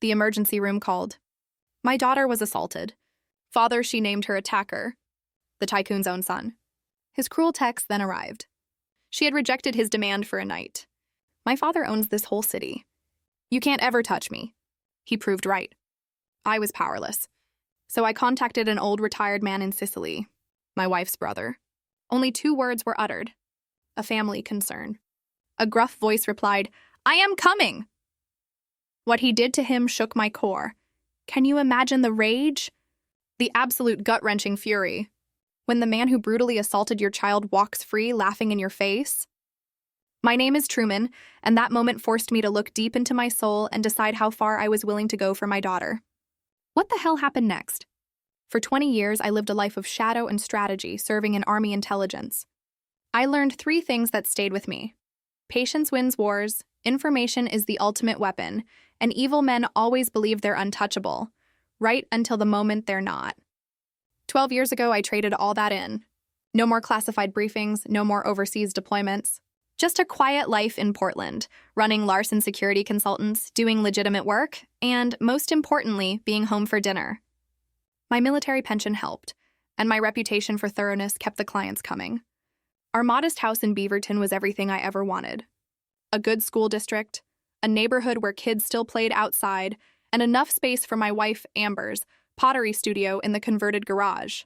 The emergency room called. My daughter was assaulted. Father, she named her attacker, the tycoon's own son. His cruel text then arrived. She had rejected his demand for a night. My father owns this whole city. You can't ever touch me. He proved right. I was powerless. So I contacted an old retired man in Sicily, my wife's brother. Only 2 words were uttered. A family concern. A gruff voice replied, "I am coming!" What he did to him shook my core. Can you imagine the rage? The absolute gut-wrenching fury. When the man who brutally assaulted your child walks free, laughing in your face? My name is Truman, and that moment forced me to look deep into my soul and decide how far I was willing to go for my daughter. What the hell happened next? For 20 years, I lived a life of shadow and strategy, serving in Army intelligence. I learned 3 things that stayed with me. Patience wins wars, information is the ultimate weapon, and evil men always believe they're untouchable, right until the moment they're not. 12 years ago, I traded all that in. No more classified briefings, no more overseas deployments. Just a quiet life in Portland, running Larson Security Consultants, doing legitimate work, and, most importantly, being home for dinner. My military pension helped, and my reputation for thoroughness kept the clients coming. Our modest house in Beaverton was everything I ever wanted. A good school district, a neighborhood where kids still played outside, and enough space for my wife, Amber's, pottery studio in the converted garage.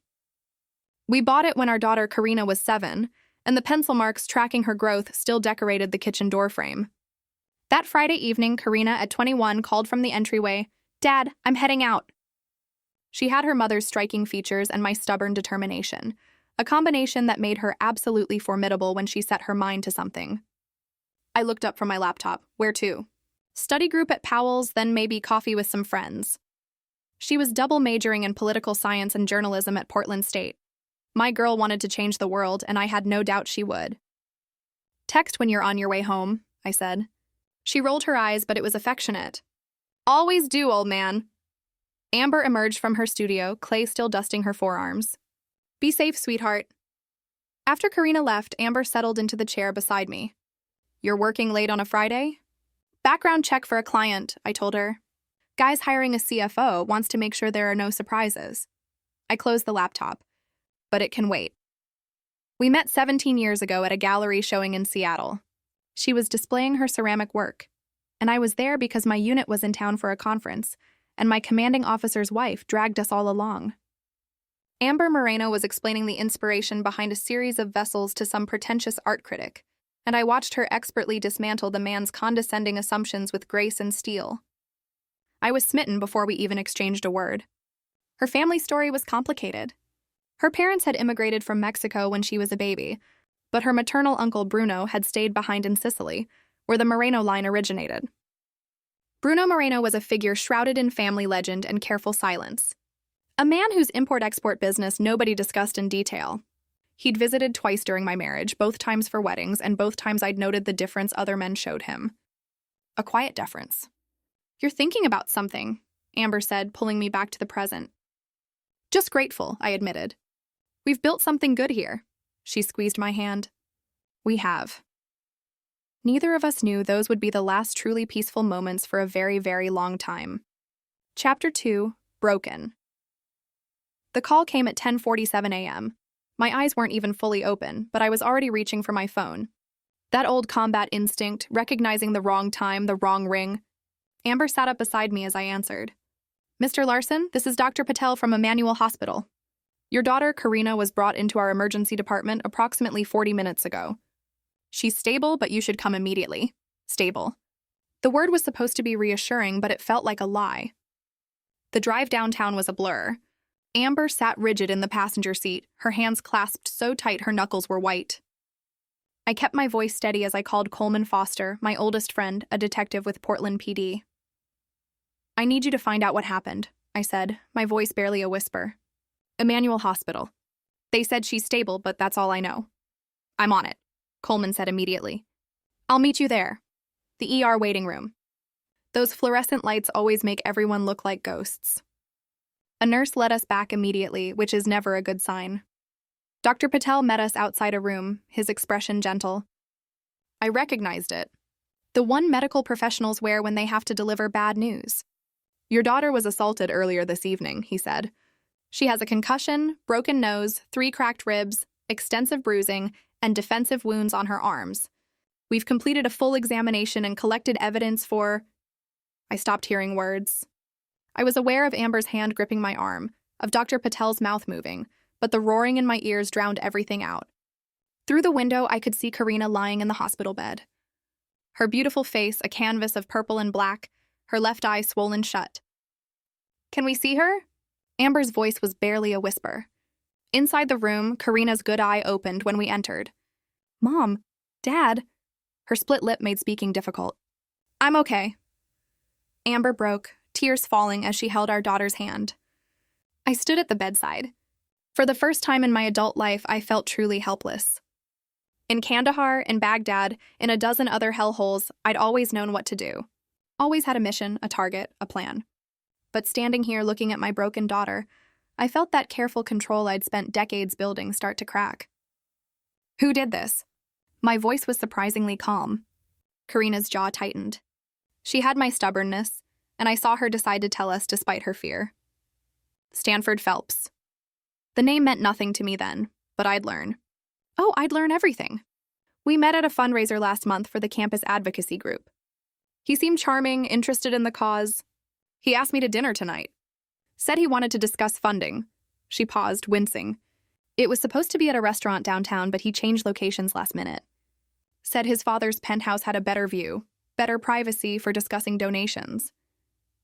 We bought it when our daughter Karina was 7, and the pencil marks tracking her growth still decorated the kitchen door frame. That Friday evening, Karina, at 21, called from the entryway, "Dad, I'm heading out." She had her mother's striking features and my stubborn determination, a combination that made her absolutely formidable when she set her mind to something. I looked up from my laptop. Where to? Study group at Powell's, then maybe coffee with some friends. She was double majoring in political science and journalism at Portland State. My girl wanted to change the world, and I had no doubt she would. "Text when you're on your way home," I said. She rolled her eyes, but it was affectionate. "Always do, old man." Amber emerged from her studio, clay still dusting her forearms. "Be safe, sweetheart." After Karina left, Amber settled into the chair beside me. "You're working late on a Friday?" "Background check for a client," I told her. "Guy's hiring a CFO, wants to make sure there are no surprises." I closed the laptop. But it can wait. We met 17 years ago at a gallery showing in Seattle. She was displaying her ceramic work, and I was there because my unit was in town for a conference, and my commanding officer's wife dragged us all along. Amber Moreno was explaining the inspiration behind a series of vessels to some pretentious art critic, and I watched her expertly dismantle the man's condescending assumptions with grace and steel. I was smitten before we even exchanged a word. Her family story was complicated. Her parents had immigrated from Mexico when she was a baby, but her maternal uncle Bruno had stayed behind in Sicily, where the Moreno line originated. Bruno Moreno was a figure shrouded in family legend and careful silence. A man whose import-export business nobody discussed in detail. He'd visited twice during my marriage, both times for weddings, and both times I'd noted the difference other men showed him. A quiet deference. "You're thinking about something," Amber said, pulling me back to the present. "Just grateful," I admitted. "We've built something good here." She squeezed my hand. "We have." Neither of us knew those would be the last truly peaceful moments for a very, very long time. Chapter 2, Broken. The call came at 10:47 a.m. My eyes weren't even fully open, but I was already reaching for my phone. That old combat instinct, recognizing the wrong time, the wrong ring. Amber sat up beside me as I answered. "Mr. Larson, this is Dr. Patel from Emmanuel Hospital. Your daughter, Karina, was brought into our emergency department approximately 40 minutes ago. She's stable, but you should come immediately." Stable. The word was supposed to be reassuring, but it felt like a lie. The drive downtown was a blur. Amber sat rigid in the passenger seat, her hands clasped so tight her knuckles were white. I kept my voice steady as I called Coleman Foster, my oldest friend, a detective with Portland PD. "I need you to find out what happened," I said, my voice barely a whisper. "Emmanuel Hospital. They said she's stable, but that's all I know." "I'm on it," Coleman said immediately. "I'll meet you there. The ER waiting room. Those fluorescent lights always make everyone look like ghosts." A nurse led us back immediately, which is never a good sign. Dr. Patel met us outside a room, his expression gentle. I recognized it. The one medical professionals wear when they have to deliver bad news. Your daughter was assaulted earlier this evening, he said. She has a concussion, broken nose, 3 cracked ribs, extensive bruising, and defensive wounds on her arms. We've completed a full examination and collected evidence for... I stopped hearing words. I was aware of Amber's hand gripping my arm, of Dr. Patel's mouth moving, but the roaring in my ears drowned everything out. Through the window, I could see Karina lying in the hospital bed. Her beautiful face a canvas of purple and black, her left eye swollen shut. Can we see her? Amber's voice was barely a whisper. Inside the room, Karina's good eye opened when we entered. Mom, Dad. Her split lip made speaking difficult. I'm okay. Amber broke, tears falling as she held our daughter's hand. I stood at the bedside. For the first time in my adult life, I felt truly helpless. In Kandahar, in Baghdad, in a dozen other hellholes, I'd always known what to do. Always had a mission, a target, a plan. But standing here looking at my broken daughter, I felt that careful control I'd spent decades building start to crack. Who did this? My voice was surprisingly calm. Karina's jaw tightened. She had my stubbornness, and I saw her decide to tell us despite her fear. Stanford Phelps. The name meant nothing to me then, but I'd learn. Oh, I'd learn everything. We met at a fundraiser last month for the campus advocacy group. He seemed charming, interested in the cause. He asked me to dinner tonight. Said he wanted to discuss funding. She paused, wincing. It was supposed to be at a restaurant downtown, but he changed locations last minute. Said his father's penthouse had a better view, better privacy for discussing donations.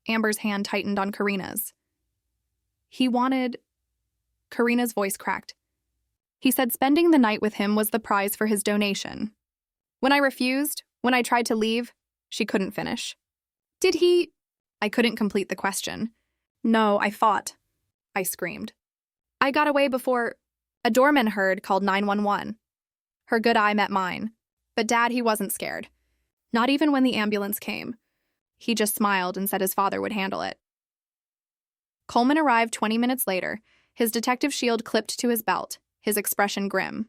Amber's hand tightened on Karina's. He wanted... Karina's voice cracked. He said spending the night with him was the prize for his donation. When I refused, when I tried to leave, she couldn't finish. Did he... I couldn't complete the question. No, I fought. I screamed. I got away before... A doorman heard, called 911. Her good eye met mine. But Dad, he wasn't scared. Not even when the ambulance came. He just smiled and said his father would handle it. Coleman arrived 20 minutes later, his detective shield clipped to his belt, his expression grim.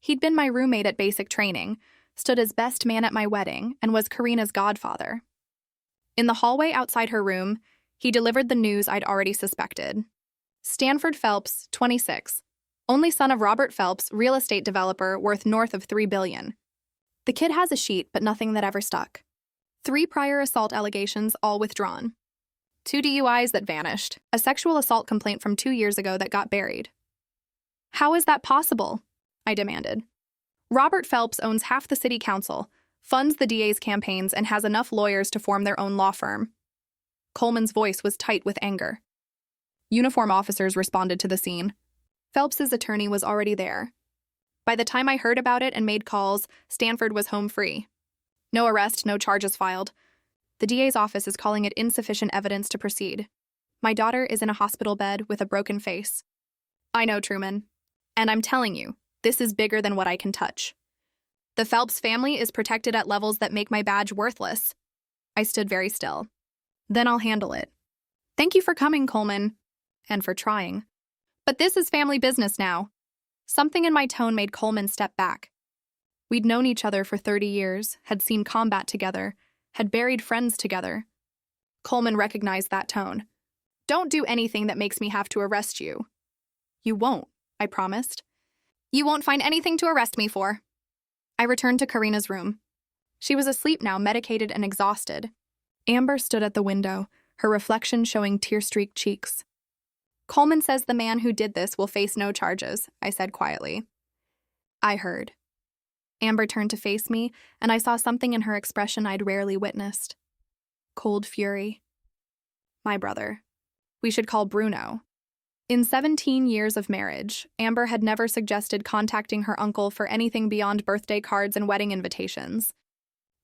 He'd been my roommate at basic training, stood as best man at my wedding, and was Karina's godfather. In the hallway outside her room, he delivered the news I'd already suspected. Stanford Phelps, 26, only son of Robert Phelps, real estate developer worth north of $3 billion. The kid has a sheet, but nothing that ever stuck. 3 prior assault allegations, all withdrawn. 2 DUIs that vanished, a sexual assault complaint from 2 years ago that got buried. How is that possible? I demanded. Robert Phelps owns half the city council, funds the DA's campaigns, and has enough lawyers to form their own law firm. Coleman's voice was tight with anger. Uniform officers responded to the scene. Phelps's attorney was already there. By the time I heard about it and made calls, Stanford was home free. No arrest, no charges filed. The DA's office is calling it insufficient evidence to proceed. My daughter is in a hospital bed with a broken face. I know, Truman. And I'm telling you, this is bigger than what I can touch. The Phelps family is protected at levels that make my badge worthless. I stood very still. Then I'll handle it. Thank you for coming, Coleman. And for trying. But this is family business now. Something in my tone made Coleman step back. We'd known each other for 30 years, had seen combat together, had buried friends together. Coleman recognized that tone. Don't do anything that makes me have to arrest you. You won't, I promised. You won't find anything to arrest me for. I returned to Karina's room. She was asleep now, medicated and exhausted. Amber stood at the window, her reflection showing tear-streaked cheeks. Coleman says the man who did this will face no charges, I said quietly. I heard. Amber turned to face me, and I saw something in her expression I'd rarely witnessed. Cold fury. My brother. We should call Bruno. In 17 years of marriage, Amber had never suggested contacting her uncle for anything beyond birthday cards and wedding invitations.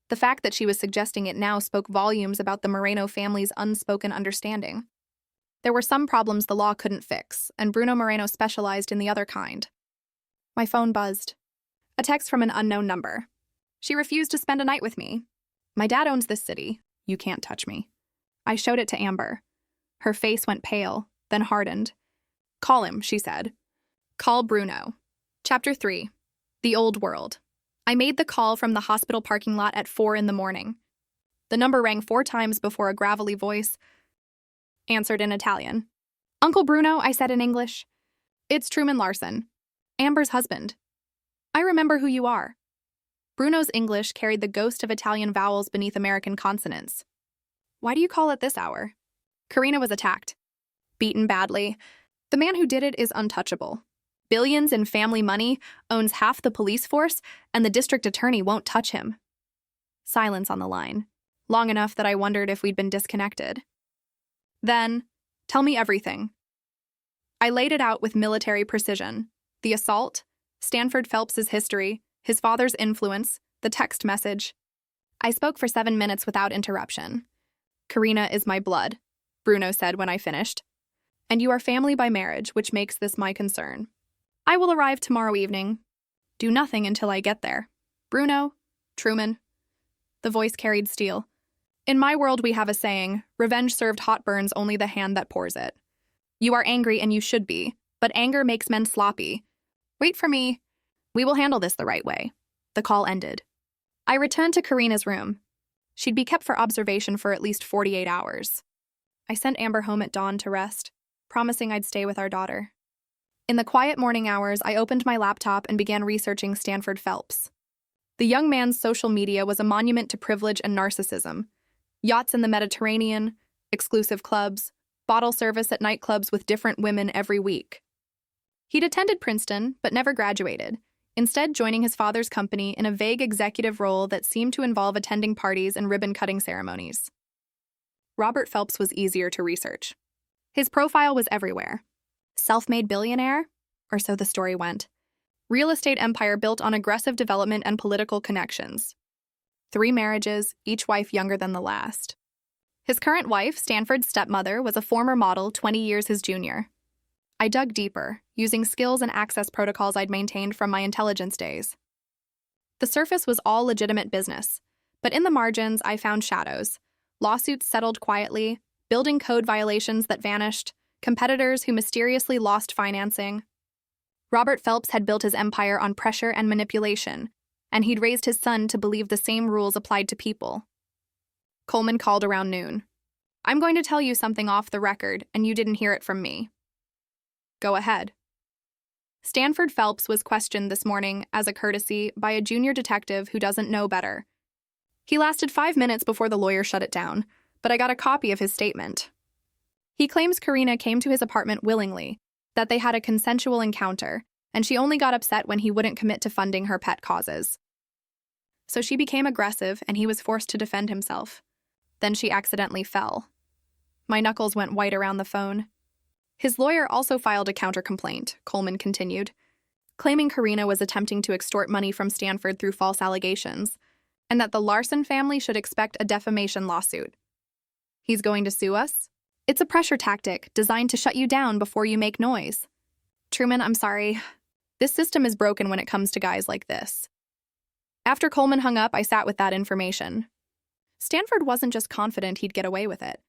The fact that she was suggesting it now spoke volumes about the Moreno family's unspoken understanding. There were some problems the law couldn't fix, and Bruno Moreno specialized in the other kind. My phone buzzed. A text from an unknown number. She refused to spend a night with me. My dad owns this city. You can't touch me. I showed it to Amber. Her face went pale, then hardened. Call him, she said. Call Bruno. Chapter 3. The Old World. I made the call from the hospital parking lot at 4 in the morning. The number rang 4 times before a gravelly voice, answered in Italian. Uncle Bruno, I said in English. It's Truman Larson, Amber's husband. I remember who you are. Bruno's English carried the ghost of Italian vowels beneath American consonants. Why do you call it this hour? Karina was attacked. Beaten badly. The man who did it is untouchable. Billions in family money, owns half the police force, and the district attorney won't touch him. Silence on the line, long enough that I wondered if we'd been disconnected. Then, tell me everything. I laid it out with military precision. The assault, Stanford Phelps's history, his father's influence, the text message. I spoke for 7 minutes without interruption. Karina is my blood, Bruno said when I finished. And you are family by marriage, which makes this my concern. I will arrive tomorrow evening. Do nothing until I get there. Bruno, Truman. The voice carried steel. In my world we have a saying, revenge served hot burns only the hand that pours it. You are angry and you should be, but anger makes men sloppy. Wait for me. We will handle this the right way. The call ended. I returned to Karina's room. She'd be kept for observation for at least 48 hours. I sent Amber home at dawn to rest, promising I'd stay with our daughter. In the quiet morning hours, I opened my laptop and began researching Stanford Phelps. The young man's social media was a monument to privilege and narcissism. Yachts in the Mediterranean, exclusive clubs, bottle service at nightclubs with different women every week. He'd attended Princeton, but never graduated, instead joining his father's company in a vague executive role that seemed to involve attending parties and ribbon-cutting ceremonies. Robert Phelps was easier to research. His profile was everywhere. Self-made billionaire? Or so the story went. Real estate empire built on aggressive development and political connections. 3 marriages, each wife younger than the last. His current wife, Stanford's stepmother, was a former model 20 years his junior. I dug deeper, using skills and access protocols I'd maintained from my intelligence days. The surface was all legitimate business, but in the margins I found shadows. Lawsuits settled quietly, building code violations that vanished, competitors who mysteriously lost financing. Robert Phelps had built his empire on pressure and manipulation, and he'd raised his son to believe the same rules applied to people. Coleman called around noon. I'm going to tell you something off the record, and you didn't hear it from me. Go ahead. Stanford Phelps was questioned this morning, as a courtesy, by a junior detective who doesn't know better. He lasted 5 minutes before the lawyer shut it down, but I got a copy of his statement. He claims Karina came to his apartment willingly, that they had a consensual encounter, and she only got upset when he wouldn't commit to funding her pet causes. So she became aggressive, and he was forced to defend himself. Then she accidentally fell. My knuckles went white around the phone. His lawyer also filed a counter-complaint, Coleman continued, claiming Karina was attempting to extort money from Stanford through false allegations, and that the Larson family should expect a defamation lawsuit. He's going to sue us? It's a pressure tactic designed to shut you down before you make noise. Truman, I'm sorry. This system is broken when it comes to guys like this. After Coleman hung up, I sat with that information. Stanford wasn't just confident he'd get away with it.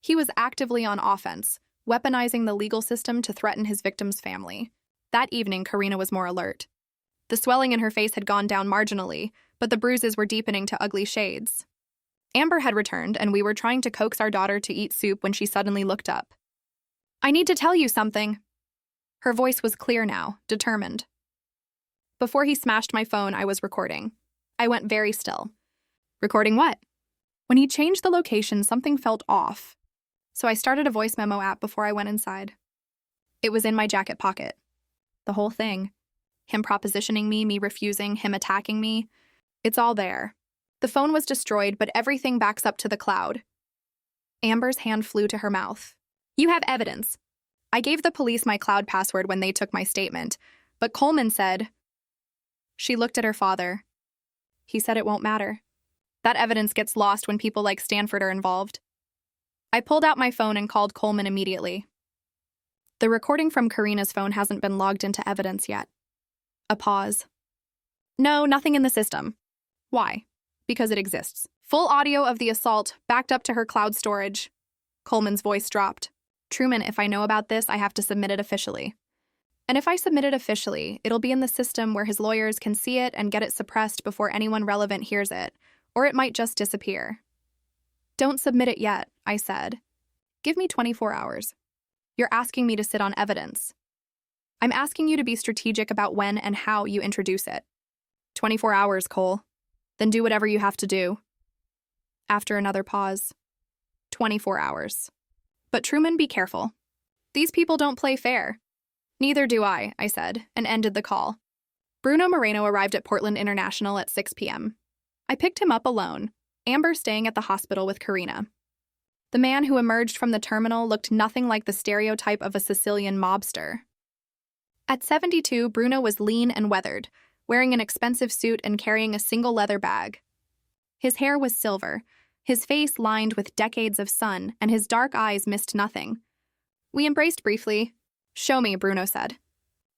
He was actively on offense, weaponizing the legal system to threaten his victim's family. That evening, Karina was more alert. The swelling in her face had gone down marginally, but the bruises were deepening to ugly shades. Amber had returned, and we were trying to coax our daughter to eat soup when she suddenly looked up. I need to tell you something. Her voice was clear now, determined. Before he smashed my phone, I was recording. I went very still. Recording what? When he changed the location, something felt off. So I started a voice memo app before I went inside. It was in my jacket pocket. The whole thing. Him propositioning me refusing, him attacking me. It's all there. The phone was destroyed, but everything backs up to the cloud. Amber's hand flew to her mouth. You have evidence. I gave the police my cloud password when they took my statement, but Coleman said... She looked at her father. He said it won't matter. That evidence gets lost when people like Stanford are involved. I pulled out my phone and called Coleman immediately. The recording from Karina's phone hasn't been logged into evidence yet. A pause. No, nothing in the system. Why? Because it exists. Full audio of the assault, backed up to her cloud storage. Coleman's voice dropped. Truman, if I know about this, I have to submit it officially. And if I submit it officially, it'll be in the system where his lawyers can see it and get it suppressed before anyone relevant hears it, or it might just disappear. Don't submit it yet, I said. Give me 24 hours. You're asking me to sit on evidence. I'm asking you to be strategic about when and how you introduce it. 24 hours, Cole. Then do whatever you have to do. After another pause. 24 hours. But Truman, be careful. These people don't play fair. Neither do I said, and ended the call. Bruno Moreno arrived at Portland International at 6 p.m. I picked him up alone, Amber staying at the hospital with Karina. The man who emerged from the terminal looked nothing like the stereotype of a Sicilian mobster. At 72, Bruno was lean and weathered, wearing an expensive suit and carrying a single leather bag. His hair was silver, his face lined with decades of sun, and his dark eyes missed nothing. We embraced briefly. Show me, Bruno said.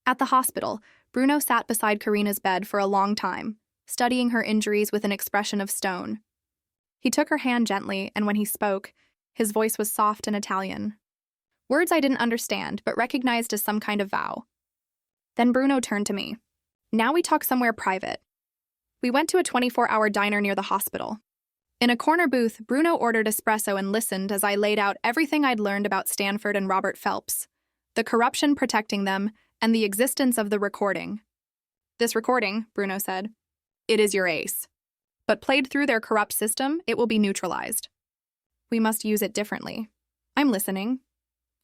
At the hospital, Bruno sat beside Karina's bed for a long time, studying her injuries with an expression of stone. He took her hand gently, and when he spoke, his voice was soft and Italian. Words I didn't understand, but recognized as some kind of vow. Then Bruno turned to me. Now we talk somewhere private. We went to a 24-hour diner near the hospital. In a corner booth, Bruno ordered espresso and listened as I laid out everything I'd learned about Stanford and Robert Phelps, the corruption protecting them, and the existence of the recording. This recording, Bruno said, it is your ace. But played through their corrupt system, it will be neutralized. We must use it differently. I'm listening.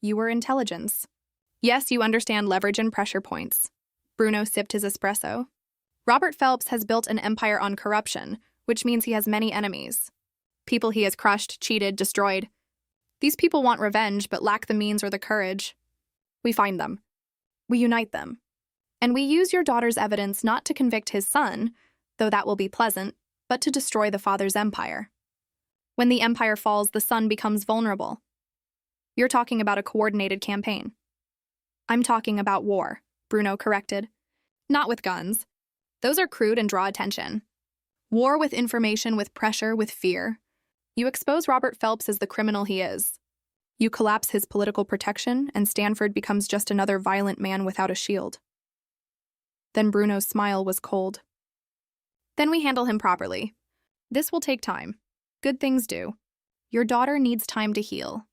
You were intelligence. Yes, you understand leverage and pressure points. Bruno sipped his espresso. Robert Phelps has built an empire on corruption, which means he has many enemies. People he has crushed, cheated, destroyed. These people want revenge but lack the means or the courage. We find them. We unite them. And we use your daughter's evidence not to convict his son, though that will be pleasant, but to destroy the father's empire. When the empire falls, the son becomes vulnerable. You're talking about a coordinated campaign. I'm talking about war, Bruno corrected. Not with guns. Those are crude and draw attention. War with information, with pressure, with fear. You expose Robert Phelps as the criminal he is. You collapse his political protection, and Stanford becomes just another violent man without a shield. Then Bruno's smile was cold. Then we handle him properly. This will take time. Good things do. Your daughter needs time to heal.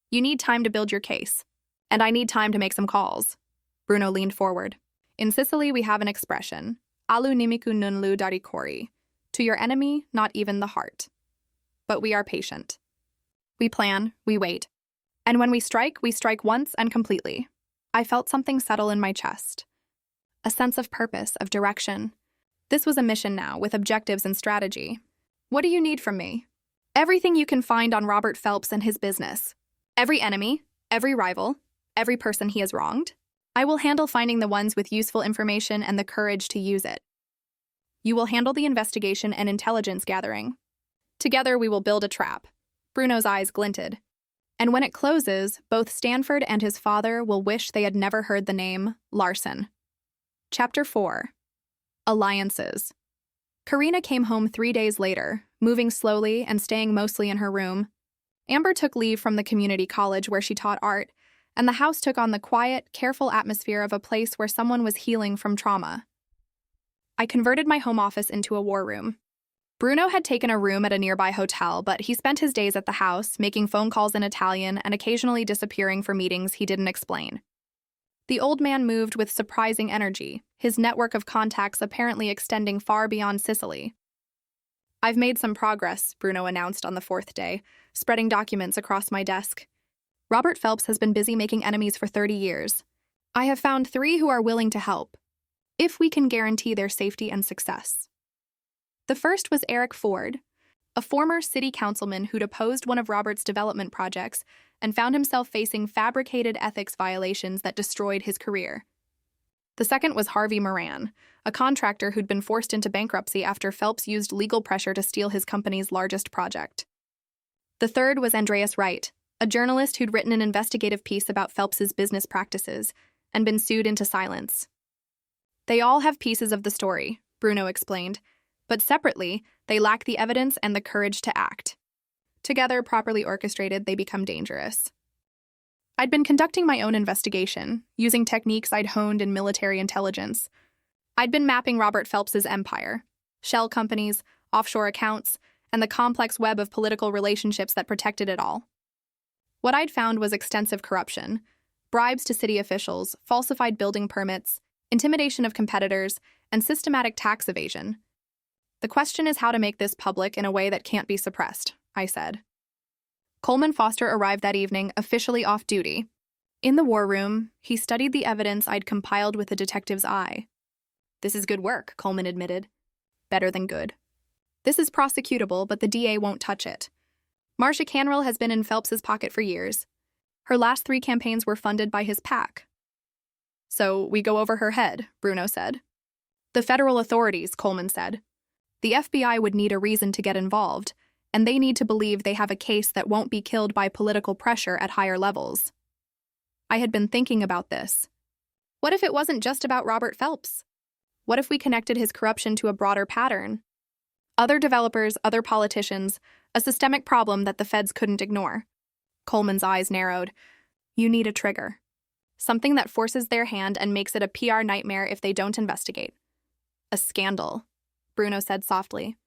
You need time to build your case. And I need time to make some calls. Bruno leaned forward. In Sicily, we have an expression, alu nimiku nunlu darikori. To your enemy, not even the heart. But we are patient. We plan, we wait. And when we strike once and completely. I felt something settle in my chest. A sense of purpose, of direction. This was a mission now, with objectives and strategy. What do you need from me? Everything you can find on Robert Phelps and his business. Every enemy, every rival, every person he has wronged. I will handle finding the ones with useful information and the courage to use it. You will handle the investigation and intelligence gathering. Together we will build a trap. Bruno's eyes glinted. And when it closes, both Stanford and his father will wish they had never heard the name Larson. Chapter 4. Alliances. Karina came home 3 days later, moving slowly and staying mostly in her room. Amber took leave from the community college where she taught art, and the house took on the quiet, careful atmosphere of a place where someone was healing from trauma. I converted my home office into a war room. Bruno had taken a room at a nearby hotel, but he spent his days at the house, making phone calls in Italian and occasionally disappearing for meetings he didn't explain. The old man moved with surprising energy, his network of contacts apparently extending far beyond Sicily. I've made some progress, Bruno announced on the 4th day, spreading documents across my desk. Robert Phelps has been busy making enemies for 30 years. I have found 3 who are willing to help, if we can guarantee their safety and success. The first was Eric Ford, a former city councilman who'd opposed one of Robert's development projects and found himself facing fabricated ethics violations that destroyed his career. The second was Harvey Moran, a contractor who'd been forced into bankruptcy after Phelps used legal pressure to steal his company's largest project. The third was Andreas Wright, a journalist who'd written an investigative piece about Phelps's business practices and been sued into silence. They all have pieces of the story, Bruno explained, but separately, they lack the evidence and the courage to act. Together, properly orchestrated, they become dangerous. I'd been conducting my own investigation, using techniques I'd honed in military intelligence. I'd been mapping Robert Phelps's empire, shell companies, offshore accounts, and the complex web of political relationships that protected it all. What I'd found was extensive corruption, bribes to city officials, falsified building permits, intimidation of competitors, and systematic tax evasion. The question is how to make this public in a way that can't be suppressed, I said. Coleman Foster arrived that evening, officially off duty. In the war room, he studied the evidence I'd compiled with a detective's eye. "This is good work," Coleman admitted. "Better than good. This is prosecutable, but the DA won't touch it. Marcia Canrell has been in Phelps's pocket for years. Her last 3 campaigns were funded by his PAC." "So we go over her head," Bruno said. "The federal authorities," Coleman said. "The FBI would need a reason to get involved, and they need to believe they have a case that won't be killed by political pressure at higher levels." I had been thinking about this. What if it wasn't just about Robert Phelps? What if we connected his corruption to a broader pattern? Other developers, other politicians, a systemic problem that the feds couldn't ignore. Coleman's eyes narrowed. "You need a trigger. Something that forces their hand and makes it a PR nightmare if they don't investigate." "A scandal," Bruno said softly.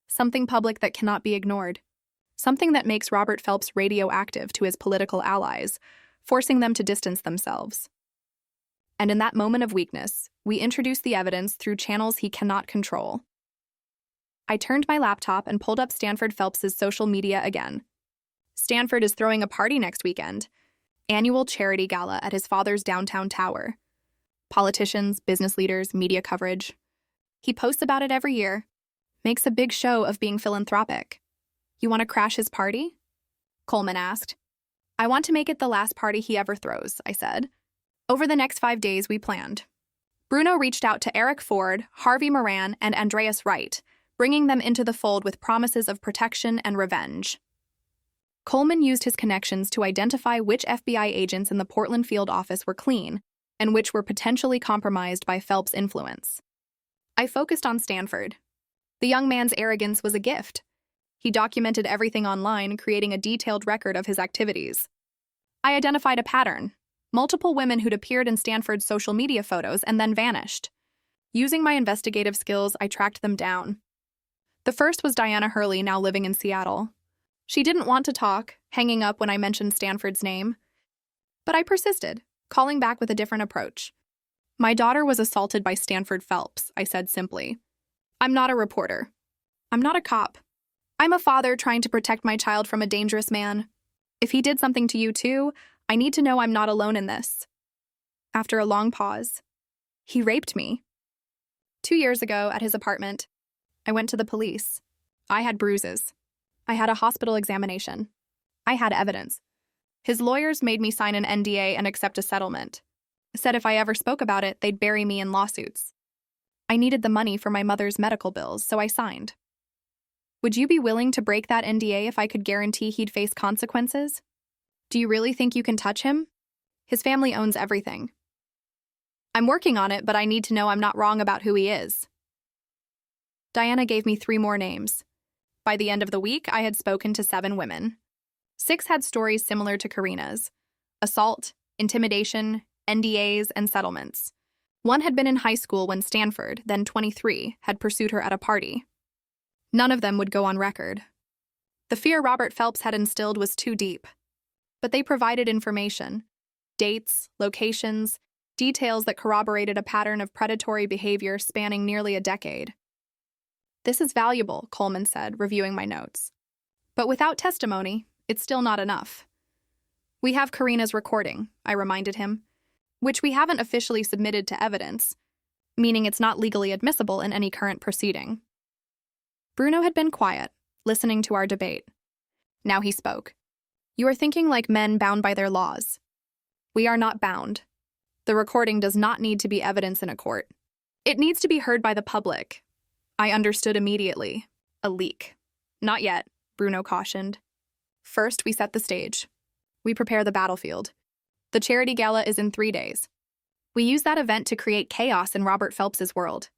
"Something public that cannot be ignored. Something that makes Robert Phelps radioactive to his political allies, forcing them to distance themselves. And in that moment of weakness, we introduce the evidence through channels he cannot control." I turned my laptop and pulled up Stanford Phelps's social media again. Stanford is throwing a party next weekend. Annual charity gala at his father's downtown tower. Politicians, business leaders, media coverage. He posts about it every year. Makes a big show of being philanthropic. "You want to crash his party?" Coleman asked. "I want to make it the last party he ever throws," I said. Over the next 5 days, we planned. Bruno reached out to Eric Ford, Harvey Moran, and Andreas Wright, bringing them into the fold with promises of protection and revenge. Coleman used his connections to identify which FBI agents in the Portland field office were clean and which were potentially compromised by Phelps' influence. I focused on Stanford. The young man's arrogance was a gift. He documented everything online, creating a detailed record of his activities. I identified a pattern: multiple women who'd appeared in Stanford's social media photos and then vanished. Using my investigative skills, I tracked them down. The first was Diana Hurley, now living in Seattle. She didn't want to talk, hanging up when I mentioned Stanford's name. But I persisted, calling back with a different approach. "My daughter was assaulted by Stanford Phelps," I said simply. "I'm not a reporter. I'm not a cop. I'm a father trying to protect my child from a dangerous man. If he did something to you too, I need to know I'm not alone in this." After a long pause, "He raped me. 2 years ago at his apartment. I went to the police. I had bruises. I had a hospital examination. I had evidence. His lawyers made me sign an NDA and accept a settlement. Said if I ever spoke about it, they'd bury me in lawsuits. I needed the money for my mother's medical bills, so I signed. Would you be willing to break that NDA if I could guarantee he'd face consequences? Do you really think you can touch him? His family owns everything. I'm working on it, but I need to know I'm not wrong about who he is." Diana gave me 3 more names. By the end of the week, I had spoken to 7 women. 6 had stories similar to Karina's: assault, intimidation, NDAs, and settlements. 1 had been in high school when Stanford, then 23, had pursued her at a party. None of them would go on record. The fear Robert Phelps had instilled was too deep. But they provided information: dates, locations, details that corroborated a pattern of predatory behavior spanning nearly a decade. "This is valuable," Coleman said, reviewing my notes. "But without testimony, it's still not enough." "We have Karina's recording," I reminded him, "which we haven't officially submitted to evidence, meaning it's not legally admissible in any current proceeding." Bruno had been quiet, listening to our debate. Now he spoke. "You are thinking like men bound by their laws. We are not bound. The recording does not need to be evidence in a court. It needs to be heard by the public." I understood immediately. A leak. "Not yet," Bruno cautioned. "First, we set the stage. We prepare the battlefield. The charity gala is in 3 days. We use that event to create chaos in Robert Phelps's world.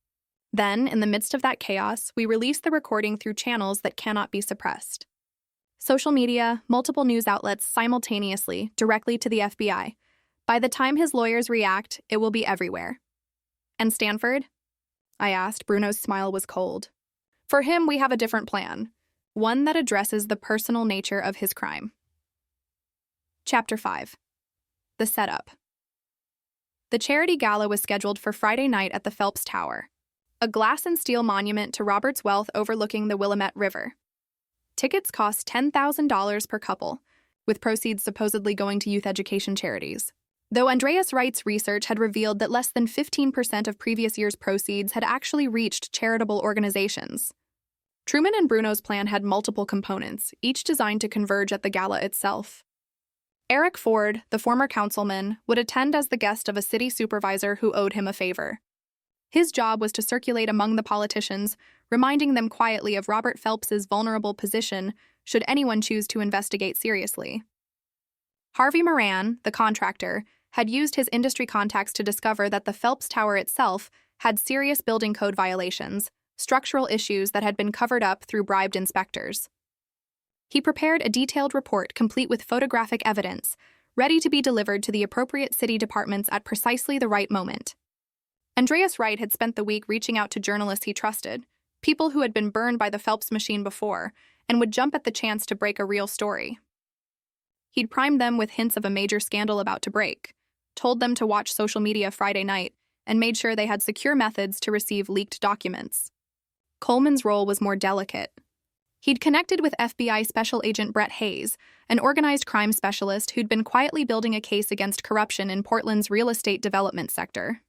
Then, in the midst of that chaos, we release the recording through channels that cannot be suppressed. Social media, multiple news outlets simultaneously, directly to the FBI. By the time his lawyers react, it will be everywhere." "And Stanford?" I asked. Bruno's smile was cold. "For him, we have a different plan. One that addresses the personal nature of his crime." Chapter 5. The Setup. The charity gala was scheduled for Friday night at the Phelps Tower, a glass and steel monument to Robert's wealth overlooking the Willamette River. Tickets cost $10,000 per couple, with proceeds supposedly going to youth education charities. Though Andreas Wright's research had revealed that less than 15% of previous year's proceeds had actually reached charitable organizations. Truman and Bruno's plan had multiple components, each designed to converge at the gala itself. Eric Ford, the former councilman, would attend as the guest of a city supervisor who owed him a favor. His job was to circulate among the politicians, reminding them quietly of Robert Phelps's vulnerable position should anyone choose to investigate seriously. Harvey Moran, the contractor, had used his industry contacts to discover that the Phelps Tower itself had serious building code violations, structural issues that had been covered up through bribed inspectors. He prepared a detailed report complete with photographic evidence, ready to be delivered to the appropriate city departments at precisely the right moment. Andreas Wright had spent the week reaching out to journalists he trusted, people who had been burned by the Phelps machine before, and would jump at the chance to break a real story. He'd primed them with hints of a major scandal about to break, told them to watch social media Friday night, and made sure they had secure methods to receive leaked documents. Coleman's role was more delicate. He'd connected with FBI Special Agent Brett Hayes, an organized crime specialist who'd been quietly building a case against corruption in Portland's real estate development sector.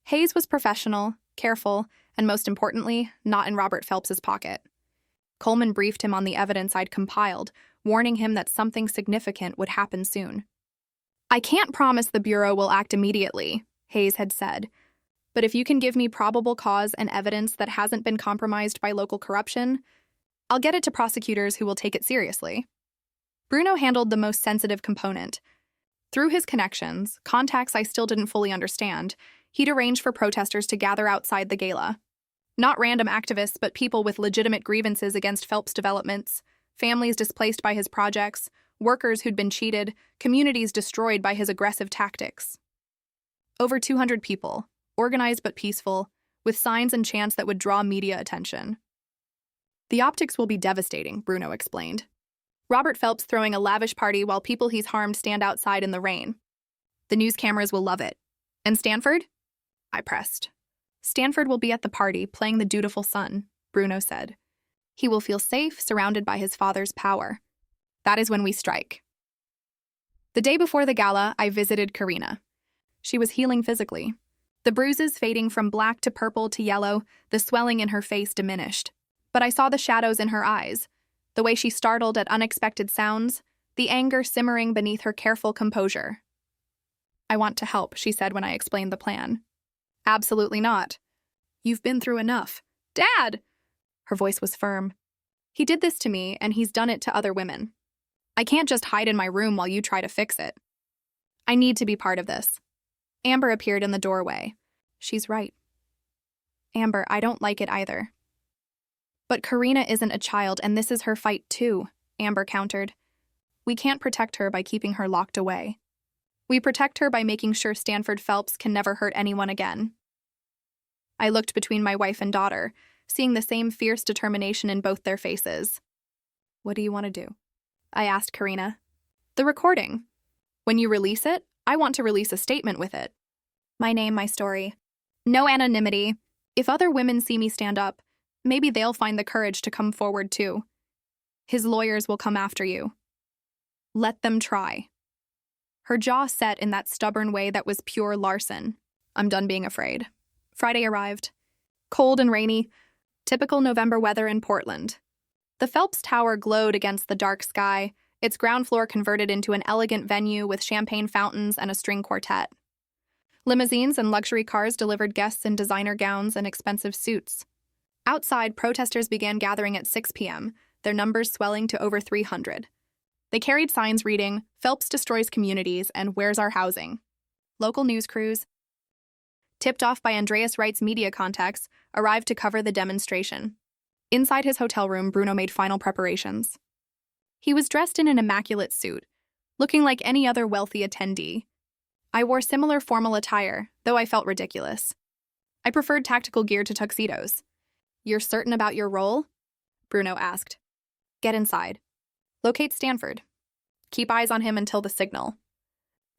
Hayes was professional, careful, and most importantly, not in Robert Phelps's pocket. Coleman briefed him on the evidence I'd compiled, warning him that something significant would happen soon. "I can't promise the Bureau will act immediately," Hayes had said, "but if you can give me probable cause and evidence that hasn't been compromised by local corruption, I'll get it to prosecutors who will take it seriously." Bruno handled the most sensitive component. Through his connections, contacts I still didn't fully understand, he'd arranged for protesters to gather outside the gala. Not random activists, but people with legitimate grievances against Phelps developments, families displaced by his projects, workers who'd been cheated, communities destroyed by his aggressive tactics. Over 200 people, organized but peaceful, with signs and chants that would draw media attention. "The optics will be devastating," Bruno explained. "Robert Phelps throwing a lavish party while people he's harmed stand outside in the rain. The news cameras will love it. And Stanford?" I pressed. "Stanford will be at the party, playing the dutiful son," Bruno said. "He will feel safe, surrounded by his father's power. That is when we strike." The day before the gala, I visited Karina. She was healing physically. The bruises fading from black to purple to yellow, the swelling in her face diminished. But I saw the shadows in her eyes, the way she startled at unexpected sounds, the anger simmering beneath her careful composure. "I want to help," she said when I explained the plan. "Absolutely not. You've been through enough." "Dad!" Her voice was firm. "He did this to me, and he's done it to other women. I can't just hide in my room while you try to fix it. I need to be part of this." Amber appeared in the doorway. "She's right." "Amber, I don't like it either." "But Karina isn't a child, and this is her fight too," Amber countered. "We can't protect her by keeping her locked away. We protect her by making sure Stanford Phelps can never hurt anyone again." I looked between my wife and daughter, seeing the same fierce determination in both their faces. "What do you want to do?" I asked Karina. "The recording. When you release it, I want to release a statement with it. My name, my story. No anonymity. If other women see me stand up, maybe they'll find the courage to come forward too. His lawyers will come after you. Let them try." Her jaw set in that stubborn way that was pure larceny. I'm done being afraid. Friday arrived. Cold and rainy. Typical November weather in Portland. The Phelps Tower glowed against the dark sky, its ground floor converted into an elegant venue with champagne fountains and a string quartet. Limousines and luxury cars delivered guests in designer gowns and expensive suits. Outside, protesters began gathering at 6 p.m., their numbers swelling to over 300. They carried signs reading, "Phelps destroys communities," and "Where's our housing?" Local news crews, tipped off by Andreas Wright's media contacts, arrived to cover the demonstration. Inside his hotel room, Bruno made final preparations. He was dressed in an immaculate suit, looking like any other wealthy attendee. I wore similar formal attire, though I felt ridiculous. I preferred tactical gear to tuxedos. "You're certain about your role?" Bruno asked. "Get inside. Locate Stanford." Keep eyes on him until the signal.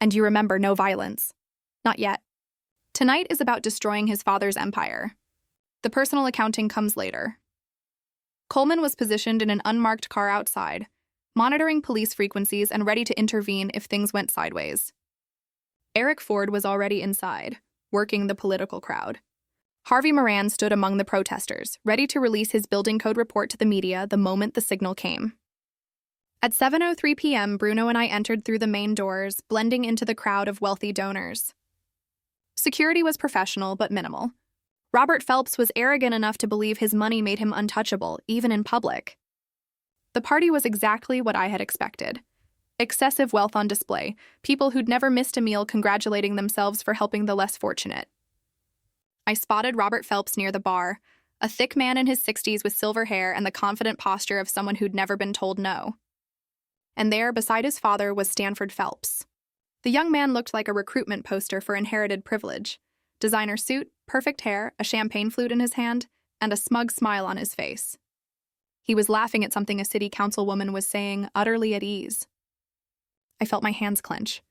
And you remember, no violence. Not yet. Tonight is about destroying his father's empire. The personal accounting comes later. Coleman was positioned in an unmarked car outside, monitoring police frequencies and ready to intervene if things went sideways. Eric Ford was already inside, working the political crowd. Harvey Moran stood among the protesters, ready to release his building code report to the media the moment the signal came. At 7:03 p.m., Bruno and I entered through the main doors, blending into the crowd of wealthy donors. Security was professional but minimal. Robert Phelps was arrogant enough to believe his money made him untouchable, even in public. The party was exactly what I had expected. Excessive wealth on display, people who'd never missed a meal congratulating themselves for helping the less fortunate. I spotted Robert Phelps near the bar, a thick man in his 60s with silver hair and the confident posture of someone who'd never been told no. And there, beside his father, was Stanford Phelps. The young man looked like a recruitment poster for inherited privilege. Designer suit, perfect hair, a champagne flute in his hand, and a smug smile on his face. He was laughing at something a city councilwoman was saying, utterly at ease. I felt my hands clench.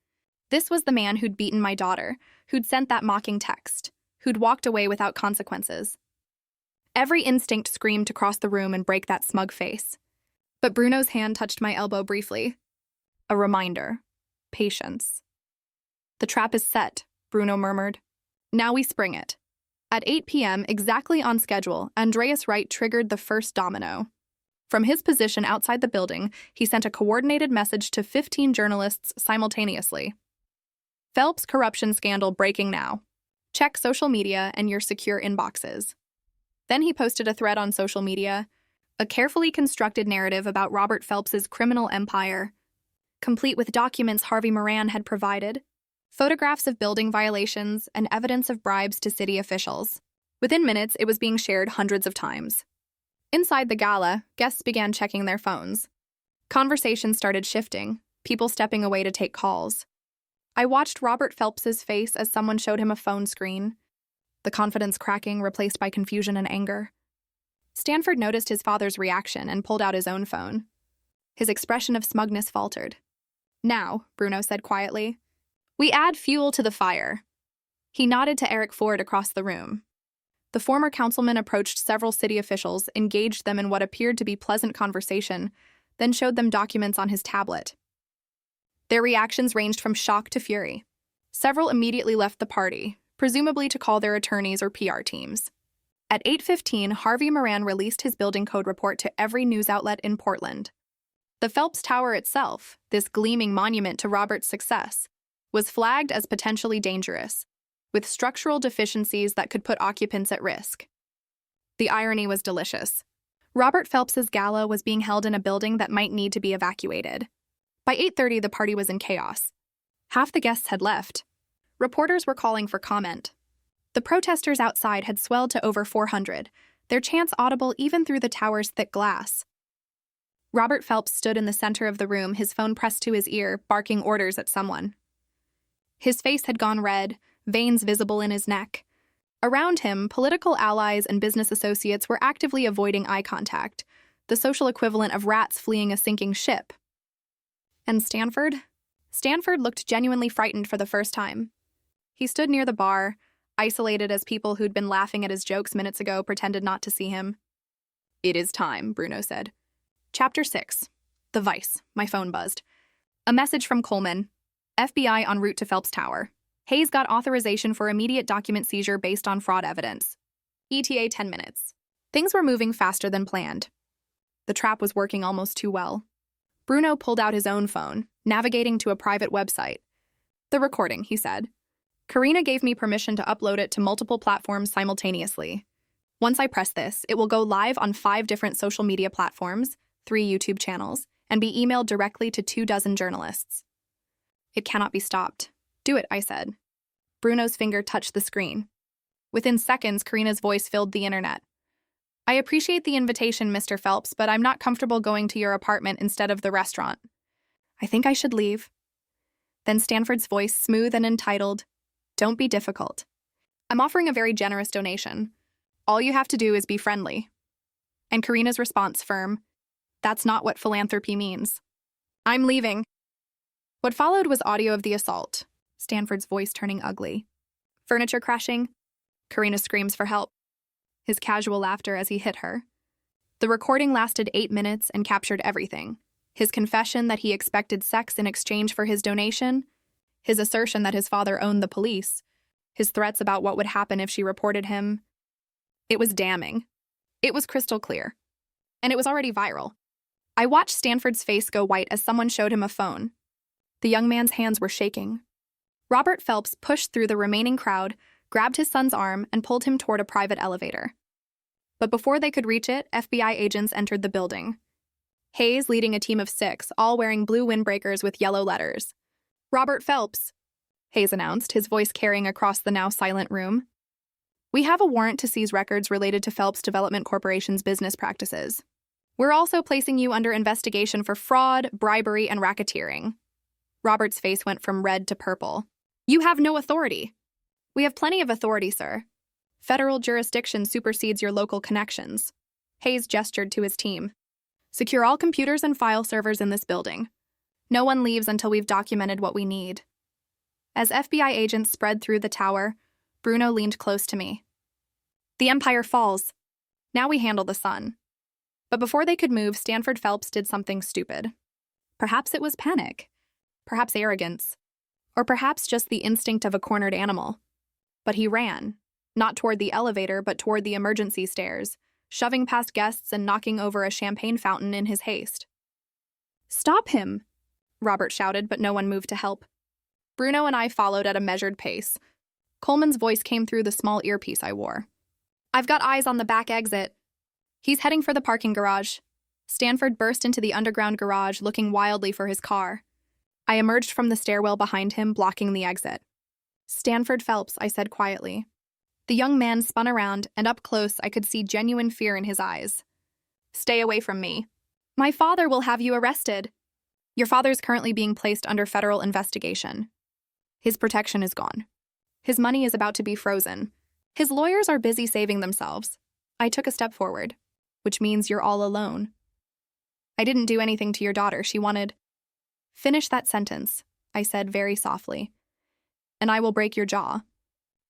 This was the man who'd beaten my daughter, who'd sent that mocking text, who'd walked away without consequences. Every instinct screamed to cross the room and break that smug face. But Bruno's hand touched my elbow briefly. A reminder. Patience. The trap is set, Bruno murmured. Now we spring it. At 8 p.m., exactly on schedule, Andreas Wright triggered the first domino. From his position outside the building, he sent a coordinated message to 15 journalists simultaneously. Phelps corruption scandal breaking now. Check social media and your secure inboxes. Then he posted a thread on social media, a carefully constructed narrative about Robert Phelps's criminal empire, complete with documents Harvey Moran had provided, photographs of building violations, and evidence of bribes to city officials. Within minutes, it was being shared hundreds of times. Inside the gala, guests began checking their phones. Conversations started shifting, people stepping away to take calls. I watched Robert Phelps's face as someone showed him a phone screen, the confidence cracking, replaced by confusion and anger. Stanford noticed his father's reaction and pulled out his own phone. His expression of smugness faltered. Now, Bruno said quietly, we add fuel to the fire. He nodded to Eric Ford across the room. The former councilman approached several city officials, engaged them in what appeared to be pleasant conversation, then showed them documents on his tablet. Their reactions ranged from shock to fury. Several immediately left the party, presumably to call their attorneys or PR teams. At 8:15, Harvey Moran released his building code report to every news outlet in Portland. The Phelps Tower itself, this gleaming monument to Robert's success, was flagged as potentially dangerous, with structural deficiencies that could put occupants at risk. The irony was delicious. Robert Phelps's gala was being held in a building that might need to be evacuated. By 8:30, the party was in chaos. Half the guests had left. Reporters were calling for comment. The protesters outside had swelled to over 400, their chants audible even through the tower's thick glass. Robert Phelps stood in the center of the room, his phone pressed to his ear, barking orders at someone. His face had gone red, veins visible in his neck. Around him, political allies and business associates were actively avoiding eye contact, the social equivalent of rats fleeing a sinking ship. And Stanford? Stanford looked genuinely frightened for the first time. He stood near the bar, isolated as people who'd been laughing at his jokes minutes ago pretended not to see him. It is time, Bruno said. Chapter 6. The Vice. My phone buzzed. A message from Coleman. FBI en route to Phelps Tower. Hayes got authorization for immediate document seizure based on fraud evidence. ETA 10 minutes. Things were moving faster than planned. The trap was working almost too well. Bruno pulled out his own phone, navigating to a private website. The recording, he said. Karina gave me permission to upload it to multiple platforms simultaneously. Once I press this, it will go live on 5 different social media platforms, 3 YouTube channels, and be emailed directly to 24 journalists. It cannot be stopped. Do it, I said. Bruno's finger touched the screen. Within seconds, Karina's voice filled the internet. I appreciate the invitation, Mr. Phelps, but I'm not comfortable going to your apartment instead of the restaurant. I think I should leave. Then Stanford's voice, smooth and entitled, Don't be difficult. I'm offering a very generous donation. All you have to do is be friendly. And Karina's response, firm, That's not what philanthropy means. I'm leaving. What followed was audio of the assault, Stanford's voice turning ugly. Furniture crashing, Karina's screams for help, his casual laughter as he hit her. The recording lasted 8 minutes and captured everything. His confession that he expected sex in exchange for his donation, his assertion that his father owned the police, his threats about what would happen if she reported him. It was damning. It was crystal clear. And it was already viral. I watched Stanford's face go white as someone showed him a phone. The young man's hands were shaking. Robert Phelps pushed through the remaining crowd, grabbed his son's arm, and pulled him toward a private elevator. But before they could reach it, FBI agents entered the building. Hayes leading a team of 6, all wearing blue windbreakers with yellow letters. "Robert Phelps," Hayes announced, his voice carrying across the now silent room. "We have a warrant to seize records related to Phelps Development Corporation's business practices. We're also placing you under investigation for fraud, bribery, and racketeering." Robert's face went from red to purple. "You have no authority." "We have plenty of authority, sir. Federal jurisdiction supersedes your local connections." Hayes gestured to his team. "Secure all computers and file servers in this building. No one leaves until we've documented what we need." As FBI agents spread through the tower, Bruno leaned close to me. "The Empire falls. Now we handle the sun." But before they could move, Stanford Phelps did something stupid. Perhaps it was panic. Perhaps arrogance. Or perhaps just the instinct of a cornered animal. But he ran. Not toward the elevator, but toward the emergency stairs, shoving past guests and knocking over a champagne fountain in his haste. "Stop him!" Robert shouted, but no one moved to help. Bruno and I followed at a measured pace. Coleman's voice came through the small earpiece I wore. "I've got eyes on the back exit. He's heading for the parking garage." Stanford burst into the underground garage, looking wildly for his car. I emerged from the stairwell behind him, blocking the exit. "Stanford Phelps," I said quietly. The young man spun around, and up close I could see genuine fear in his eyes. "Stay away from me. My father will have you arrested. Your father's currently being placed under federal investigation. His protection is gone. His money is about to be frozen. His lawyers are busy saving themselves." I took a step forward. "Which means you're all alone." "I didn't do anything to your daughter. She wanted—" "Finish that sentence," I said very softly. "And I will break your jaw.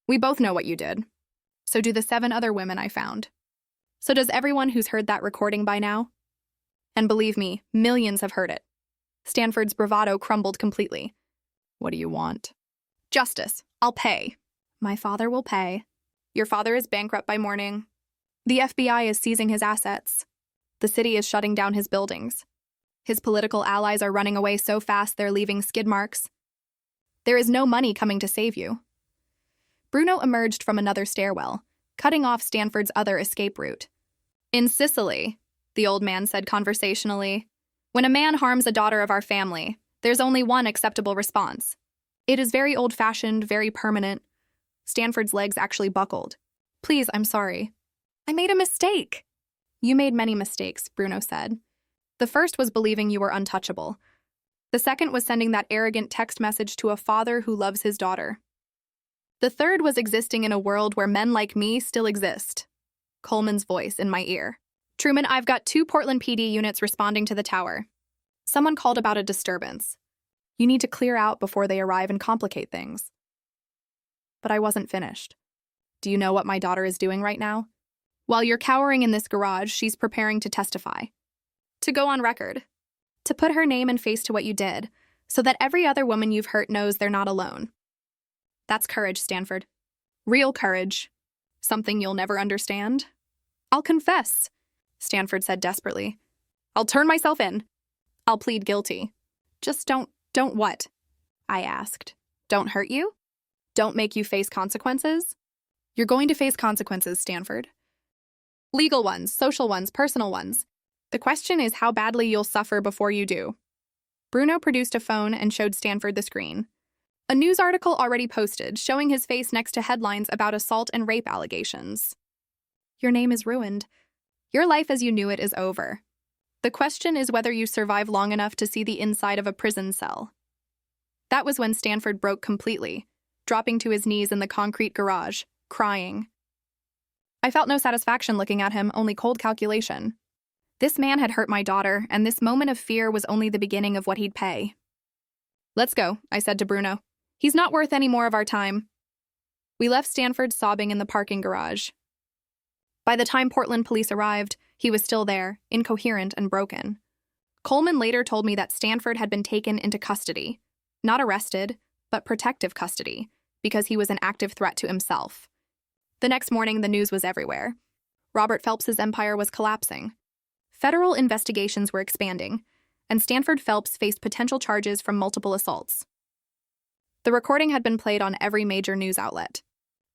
We both know what you did. So do the 7 other women I found. So does everyone who's heard that recording by now. And believe me, millions have heard it." Stanford's bravado crumbled completely. "What do you want?" "Justice. I'll pay." "My father will pay." "Your father is bankrupt by morning. The FBI is seizing his assets. The city is shutting down his buildings. His political allies are running away so fast they're leaving skid marks. There is no money coming to save you." Bruno emerged from another stairwell, cutting off Stanford's other escape route. "In Sicily," the old man said conversationally, "when a man harms a daughter of our family, there's only one acceptable response. It is very old-fashioned, very permanent." Stanford's legs actually buckled. "Please, I'm sorry. I made a mistake." "You made many mistakes," Bruno said. "The first was believing you were untouchable. The second was sending that arrogant text message to a father who loves his daughter. The third was existing in a world where men like me still exist." Coleman's voice in my ear. "Truman, I've got 2 Portland PD units responding to the tower. Someone called about a disturbance. You need to clear out before they arrive and complicate things." But I wasn't finished. "Do you know what my daughter is doing right now? While you're cowering in this garage, she's preparing to testify. To go on record. To put her name and face to what you did, so that every other woman you've hurt knows they're not alone. That's courage, Stanford. Real courage. Something you'll never understand." "I'll confess," Stanford said desperately. "I'll turn myself in. I'll plead guilty." "Just don't what?" I asked. "Don't hurt you? Don't make you face consequences?" "You're going to face consequences, Stanford. Legal ones, social ones, personal ones. The question is how badly you'll suffer before you do." Bruno produced a phone and showed Stanford the screen. A news article already posted, showing his face next to headlines about assault and rape allegations. "Your name is ruined. Your life as you knew it is over. The question is whether you survive long enough to see the inside of a prison cell." That was when Stanford broke completely, dropping to his knees in the concrete garage, crying. I felt no satisfaction looking at him, only cold calculation. This man had hurt my daughter, and this moment of fear was only the beginning of what he'd pay. Let's go, I said to Bruno. He's not worth any more of our time. We left Stanford sobbing in the parking garage. By the time Portland police arrived, he was still there, incoherent and broken. Coleman later told me that Stanford had been taken into custody, not arrested, but protective custody, because he was an active threat to himself. The next morning, the news was everywhere. Robert Phelps's empire was collapsing. Federal investigations were expanding, and Stanford Phelps faced potential charges from multiple assaults. The recording had been played on every major news outlet.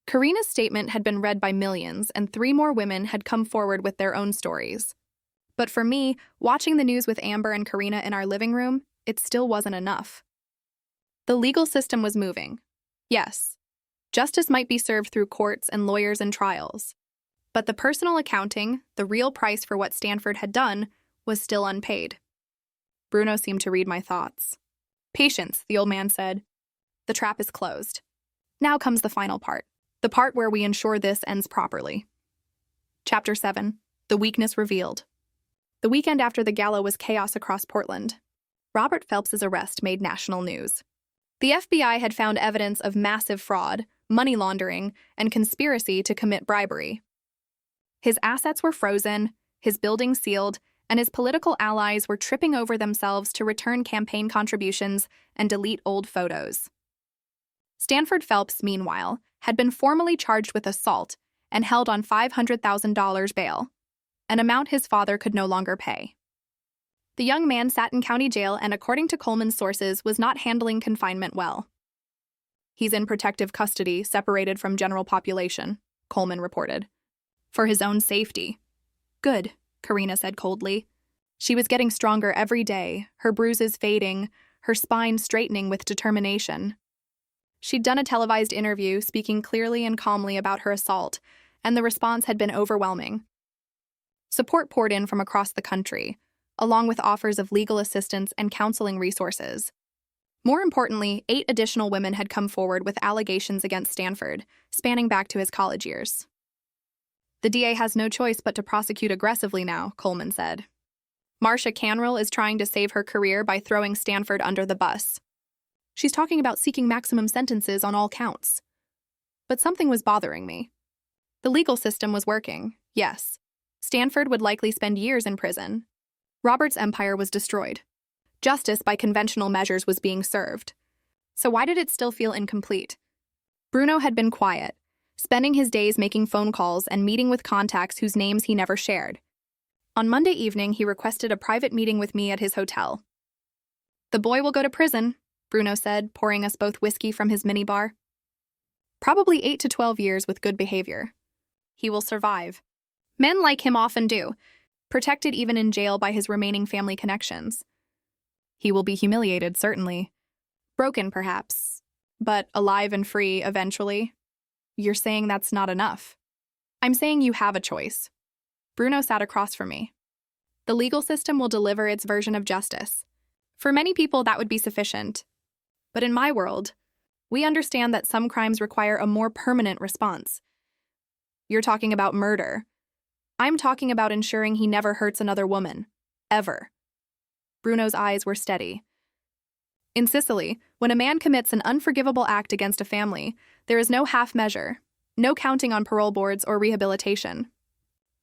Karina's statement had been read by millions, and 3 more women had come forward with their own stories. But for me, watching the news with Amber and Karina in our living room, it still wasn't enough. The legal system was moving. Yes, justice might be served through courts and lawyers and trials. But the personal accounting, the real price for what Stanford had done, was still unpaid. Bruno seemed to read my thoughts. Patience, the old man said. The trap is closed. Now comes the final part. The part where we ensure this ends properly. Chapter 7. The Weakness Revealed. The weekend after the gala was chaos across Portland. Robert Phelps's arrest made national news. The FBI had found evidence of massive fraud, money laundering, and conspiracy to commit bribery. His assets were frozen, his building sealed, and his political allies were tripping over themselves to return campaign contributions and delete old photos. Stanford Phelps, meanwhile, had been formally charged with assault and held on $500,000 bail, an amount his father could no longer pay. The young man sat in county jail and, according to Coleman's sources, was not handling confinement well. He's in protective custody, separated from general population, Coleman reported. For his own safety. Good, Karina said coldly. She was getting stronger every day, her bruises fading, her spine straightening with determination. She'd done a televised interview, speaking clearly and calmly about her assault, and the response had been overwhelming. Support poured in from across the country, along with offers of legal assistance and counseling resources. More importantly, 8 additional women had come forward with allegations against Stanford, spanning back to his college years. The DA has no choice but to prosecute aggressively now, Coleman said. Marcia Canrell is trying to save her career by throwing Stanford under the bus. She's talking about seeking maximum sentences on all counts. But something was bothering me. The legal system was working, yes. Stanford would likely spend years in prison. Robert's empire was destroyed. Justice by conventional measures was being served. So why did it still feel incomplete? Bruno had been quiet, spending his days making phone calls and meeting with contacts whose names he never shared. On Monday evening, he requested a private meeting with me at his hotel. The boy will go to prison, Bruno said, pouring us both whiskey from his minibar. Probably 8 to 12 years with good behavior. He will survive. Men like him often do, protected even in jail by his remaining family connections. He will be humiliated, certainly. Broken, perhaps, but alive and free eventually. You're saying that's not enough. I'm saying you have a choice. Bruno sat across from me. The legal system will deliver its version of justice. For many people, that would be sufficient. But in my world, we understand that some crimes require a more permanent response. You're talking about murder. I'm talking about ensuring he never hurts another woman. Ever. Bruno's eyes were steady. In Sicily, when a man commits an unforgivable act against a family, there is no half measure, no counting on parole boards or rehabilitation.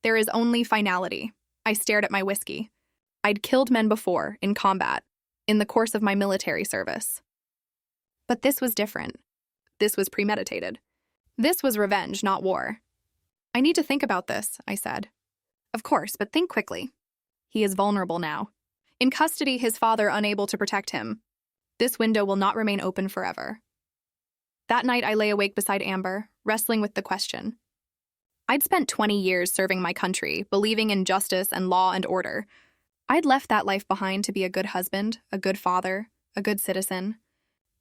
There is only finality. I stared at my whiskey. I'd killed men before, in combat, in the course of my military service. But this was different. This was premeditated. This was revenge, not war. I need to think about this, I said. Of course, but think quickly. He is vulnerable now. In custody, his father unable to protect him. This window will not remain open forever. That night, I lay awake beside Amber, wrestling with the question. I'd spent 20 years serving my country, believing in justice and law and order. I'd left that life behind to be a good husband, a good father, a good citizen.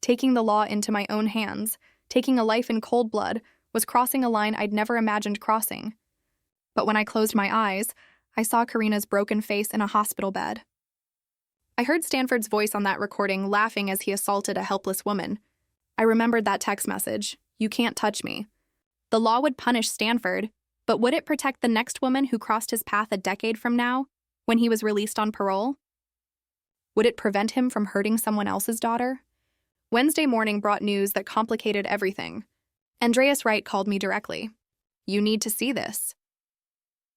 Taking the law into my own hands, taking a life in cold blood, was crossing a line I'd never imagined crossing. But when I closed my eyes, I saw Karina's broken face in a hospital bed. I heard Stanford's voice on that recording laughing as he assaulted a helpless woman. I remembered that text message, "You can't touch me." The law would punish Stanford, but would it protect the next woman who crossed his path a decade from now, when he was released on parole? Would it prevent him from hurting someone else's daughter? Wednesday morning brought news that complicated everything. Andreas Wright called me directly. "You need to see this."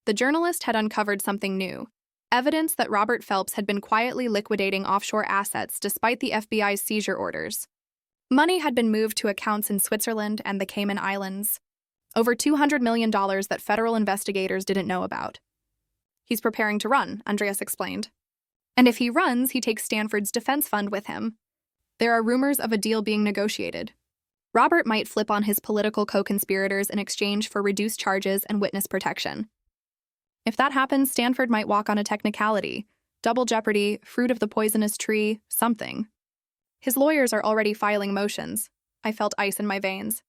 The journalist had uncovered something new, evidence that Robert Phelps had been quietly liquidating offshore assets despite the FBI's seizure orders. Money had been moved to accounts in Switzerland and the Cayman Islands. Over $200 million that federal investigators didn't know about. "He's preparing to run," Andreas explained. "And if he runs, he takes Stanford's defense fund with him. There are rumors of a deal being negotiated. Robert might flip on his political co-conspirators in exchange for reduced charges and witness protection. If that happens, Stanford might walk on a technicality, double jeopardy, fruit of the poisonous tree, something. His lawyers are already filing motions." I felt ice in my veins.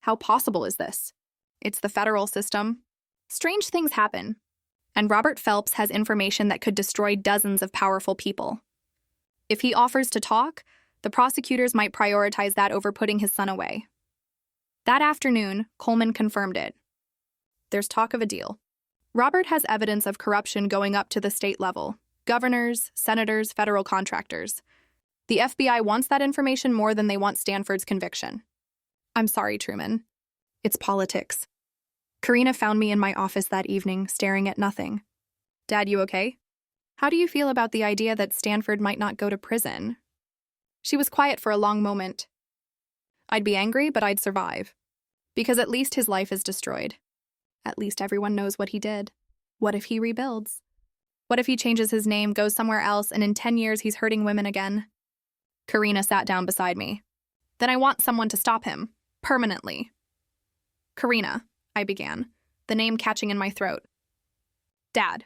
How possible is this? It's the federal system. Strange things happen. And Robert Phelps has information that could destroy dozens of powerful people. If he offers to talk, the prosecutors might prioritize that over putting his son away. That afternoon, Coleman confirmed it. There's talk of a deal. Robert has evidence of corruption going up to the state level. Governors, senators, federal contractors. The FBI wants that information more than they want Stanford's conviction. I'm sorry, Truman. It's politics. Karina found me in my office that evening, staring at nothing. "Dad, you okay? How do you feel about the idea that Stanford might not go to prison?" She was quiet for a long moment. "I'd be angry, but I'd survive. Because at least his life is destroyed. At least everyone knows what he did. What if he rebuilds? What if he changes his name, goes somewhere else, and in 10 years he's hurting women again?" Karina sat down beside me. "Then I want someone to stop him. Permanently." "Karina," I began, the name catching in my throat. "Dad,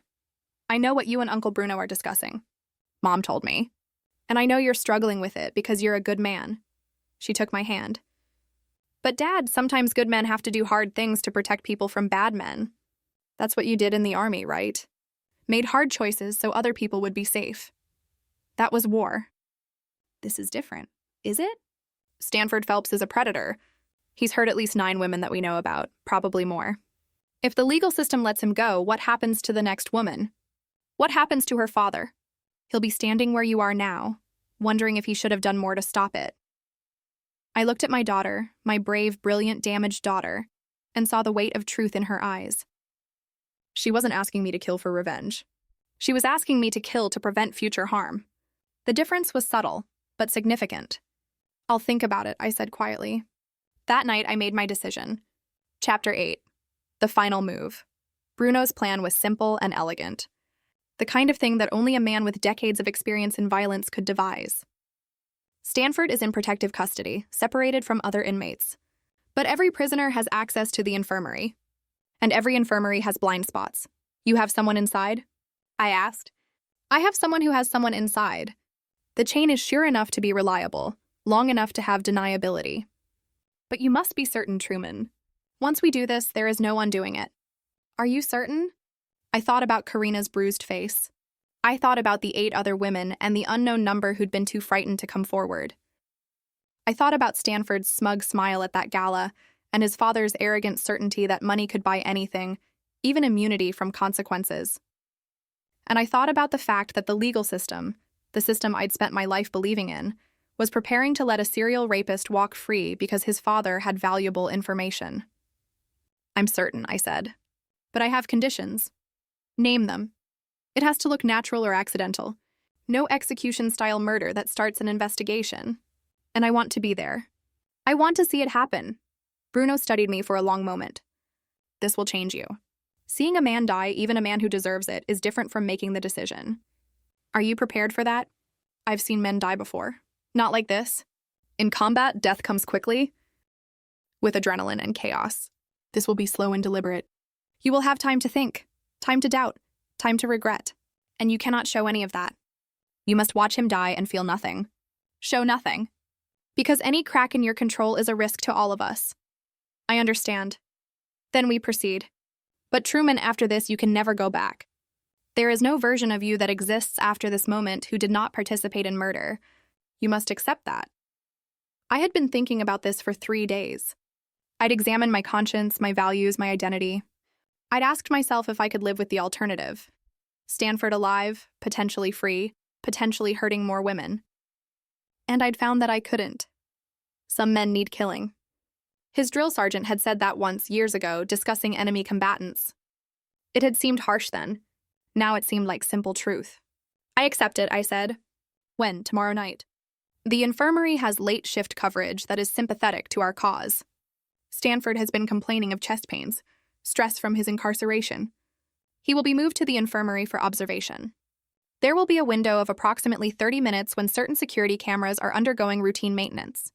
I know what you and Uncle Bruno are discussing," Mom told me. "And I know you're struggling with it because you're a good man." She took my hand. "But Dad, sometimes good men have to do hard things to protect people from bad men. That's what you did in the army, right? Made hard choices so other people would be safe. That was war." "This is different, is it?" "Stanford Phelps is a predator. He's hurt at least 9 women that we know about, probably more. If the legal system lets him go, what happens to the next woman? What happens to her father? He'll be standing where you are now, wondering if he should have done more to stop it." I looked at my daughter, my brave, brilliant, damaged daughter, and saw the weight of truth in her eyes. She wasn't asking me to kill for revenge. She was asking me to kill to prevent future harm. The difference was subtle, but significant. "I'll think about it," I said quietly. That night, I made my decision. Chapter 8. The final move. Bruno's plan was simple and elegant. The kind of thing that only a man with decades of experience in violence could devise. Stanford is in protective custody, separated from other inmates. But every prisoner has access to the infirmary. And every infirmary has blind spots. "You have someone inside?" I asked. "I have someone who has someone inside. The chain is sure enough to be reliable, long enough to have deniability. But you must be certain, Truman. Once we do this, there is no undoing it." "Are you certain?" I thought about Karina's bruised face. I thought about the 8 other women and the unknown number who'd been too frightened to come forward. I thought about Stanford's smug smile at that gala and his father's arrogant certainty that money could buy anything, even immunity from consequences. And I thought about the fact that the legal system, the system I'd spent my life believing in, was preparing to let a serial rapist walk free because his father had valuable information. "I'm certain," I said. "But I have conditions." "Name them." "It has to look natural or accidental. No execution-style murder that starts an investigation. And I want to be there. I want to see it happen." Bruno studied me for a long moment. "This will change you. Seeing a man die, even a man who deserves it, is different from making the decision. Are you prepared for that? I've seen men die before. Not like this. In combat, death comes quickly, with adrenaline and chaos. This will be slow and deliberate. You will have time to think, time to doubt, time to regret, and you cannot show any of that. You must watch him die and feel nothing. Show nothing. Because any crack in your control is a risk to all of us." "I understand." "Then we proceed. But Truman, after this, you can never go back. There is no version of you that exists after this moment who did not participate in murder. You must accept that." I had been thinking about this for 3 days. I'd examined my conscience, my values, my identity. I'd asked myself if I could live with the alternative. Stanford alive, potentially free, potentially hurting more women. And I'd found that I couldn't. Some men need killing. His drill sergeant had said that once, years ago, discussing enemy combatants. It had seemed harsh then. Now it seemed like simple truth. I accept it, I said. When? Tomorrow night. The infirmary has late shift coverage that is sympathetic to our cause. Stanford has been complaining of chest pains, stress from his incarceration. He will be moved to the infirmary for observation. There will be a window of approximately 30 minutes when certain security cameras are undergoing routine maintenance.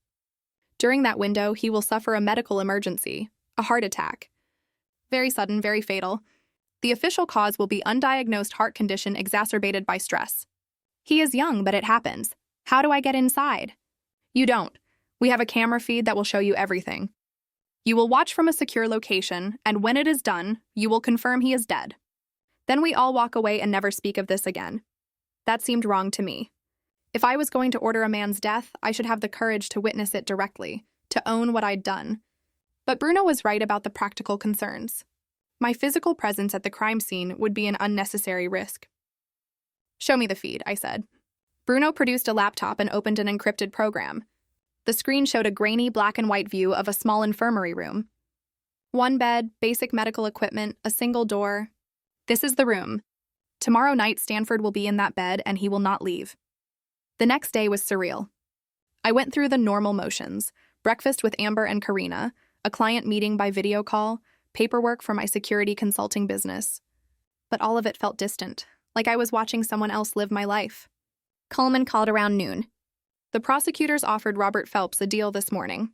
During that window, he will suffer a medical emergency, a heart attack. Very sudden, very fatal. The official cause will be undiagnosed heart condition exacerbated by stress. He is young, but it happens. How do I get inside? You don't. We have a camera feed that will show you everything. You will watch from a secure location, and when it is done, you will confirm he is dead. Then we all walk away and never speak of this again. That seemed wrong to me. If I was going to order a man's death, I should have the courage to witness it directly, to own what I'd done. But Bruno was right about the practical concerns. My physical presence at the crime scene would be an unnecessary risk. Show me the feed, I said. Bruno produced a laptop and opened an encrypted program. The screen showed a grainy black and white view of a small infirmary room. One bed, basic medical equipment, a single door. This is the room. Tomorrow night, Stanford will be in that bed and he will not leave. The next day was surreal. I went through the normal motions: breakfast with Amber and Karina, a client meeting by video call, paperwork for my security consulting business. But all of it felt distant, like I was watching someone else live my life. Coleman called around noon. The prosecutors offered Robert Phelps a deal this morning.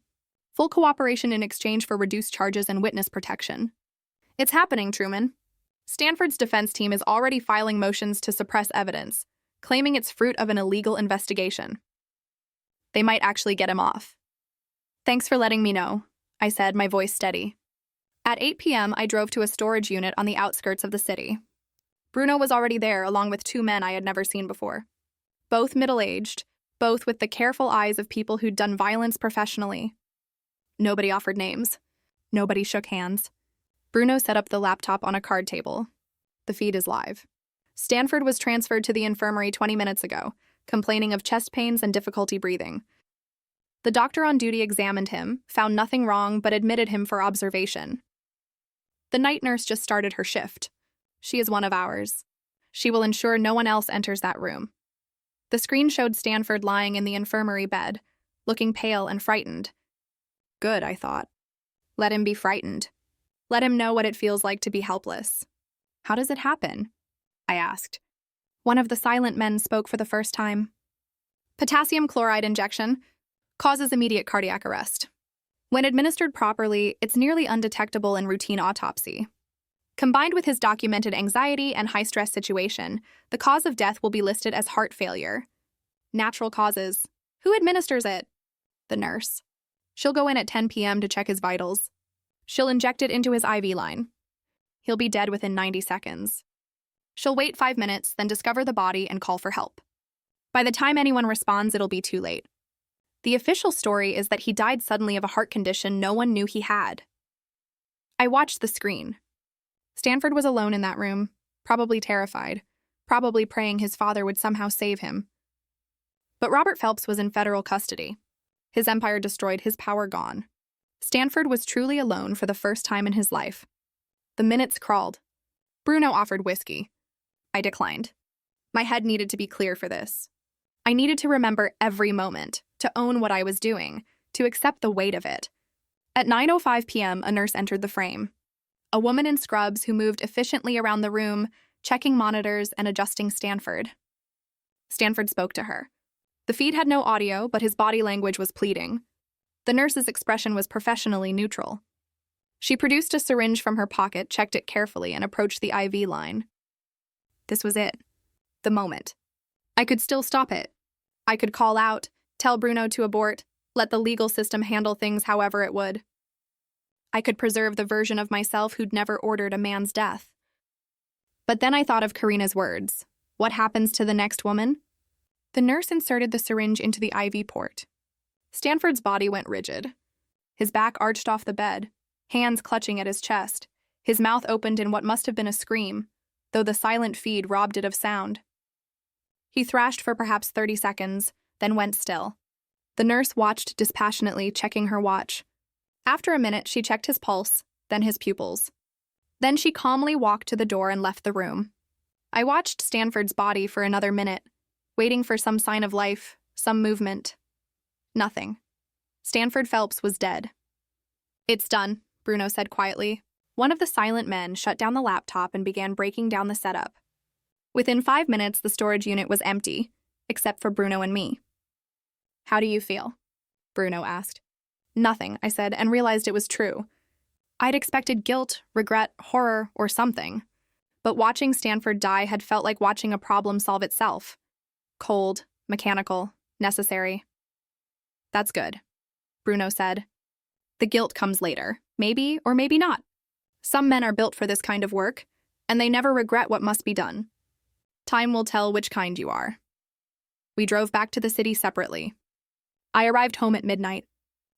Full cooperation in exchange for reduced charges and witness protection. It's happening, Truman. Stanford's defense team is already filing motions to suppress evidence, claiming it's fruit of an illegal investigation. They might actually get him off. Thanks for letting me know, I said, my voice steady. At 8 p.m., I drove to a storage unit on the outskirts of the city. Bruno was already there, along with two men I had never seen before. Both middle-aged, both with the careful eyes of people who'd done violence professionally. Nobody offered names. Nobody shook hands. Bruno set up the laptop on a card table. The feed is live. Stanford was transferred to the infirmary 20 minutes ago, complaining of chest pains and difficulty breathing. The doctor on duty examined him, found nothing wrong, but admitted him for observation. The night nurse just started her shift. She is one of ours. She will ensure no one else enters that room. The screen showed Stanford lying in the infirmary bed, looking pale and frightened. Good, I thought. Let him be frightened. Let him know what it feels like to be helpless. How does it happen? I asked. One of the silent men spoke for the first time. Potassium chloride injection causes immediate cardiac arrest. When administered properly, it's nearly undetectable in routine autopsy. Combined with his documented anxiety and high-stress situation, the cause of death will be listed as heart failure. Natural causes. Who administers it? The nurse. She'll go in at 10 p.m. to check his vitals. She'll inject it into his IV line. He'll be dead within 90 seconds. She'll wait 5 minutes, then discover the body and call for help. By the time anyone responds, it'll be too late. The official story is that he died suddenly of a heart condition no one knew he had. I watched the screen. Stanford was alone in that room, probably terrified, probably praying his father would somehow save him. But Robert Phelps was in federal custody. His empire destroyed, his power gone. Stanford was truly alone for the first time in his life. The minutes crawled. Bruno offered whiskey. I declined. My head needed to be clear for this. I needed to remember every moment, to own what I was doing, to accept the weight of it. At 9:05 p.m., a nurse entered the frame. A woman in scrubs who moved efficiently around the room, checking monitors and adjusting Stanford. Stanford spoke to her. The feed had no audio, but his body language was pleading. The nurse's expression was professionally neutral. She produced a syringe from her pocket, checked it carefully, and approached the IV line. This was it. The moment. I could still stop it. I could call out, tell Bruno to abort, let the legal system handle things however it would. I could preserve the version of myself who'd never ordered a man's death. But then I thought of Karina's words. What happens to the next woman? The nurse inserted the syringe into the IV port. Stanford's body went rigid. His back arched off the bed, hands clutching at his chest. His mouth opened in what must have been a scream, though the silent feed robbed it of sound. He thrashed for perhaps 30 seconds, then went still. The nurse watched dispassionately, checking her watch. After a minute, she checked his pulse, then his pupils. Then she calmly walked to the door and left the room. I watched Stanford's body for another minute, waiting for some sign of life, some movement. Nothing. Stanford Phelps was dead. "It's done," Bruno said quietly. One of the silent men shut down the laptop and began breaking down the setup. Within 5 minutes, the storage unit was empty, except for Bruno and me. "How do you feel?" Bruno asked. "Nothing," I said, and realized it was true. I'd expected guilt, regret, horror, or something. But watching Stanford die had felt like watching a problem solve itself. Cold, mechanical, necessary. "That's good," Bruno said. "The guilt comes later, maybe or maybe not. Some men are built for this kind of work, and they never regret what must be done. Time will tell which kind you are." We drove back to the city separately. I arrived home at midnight.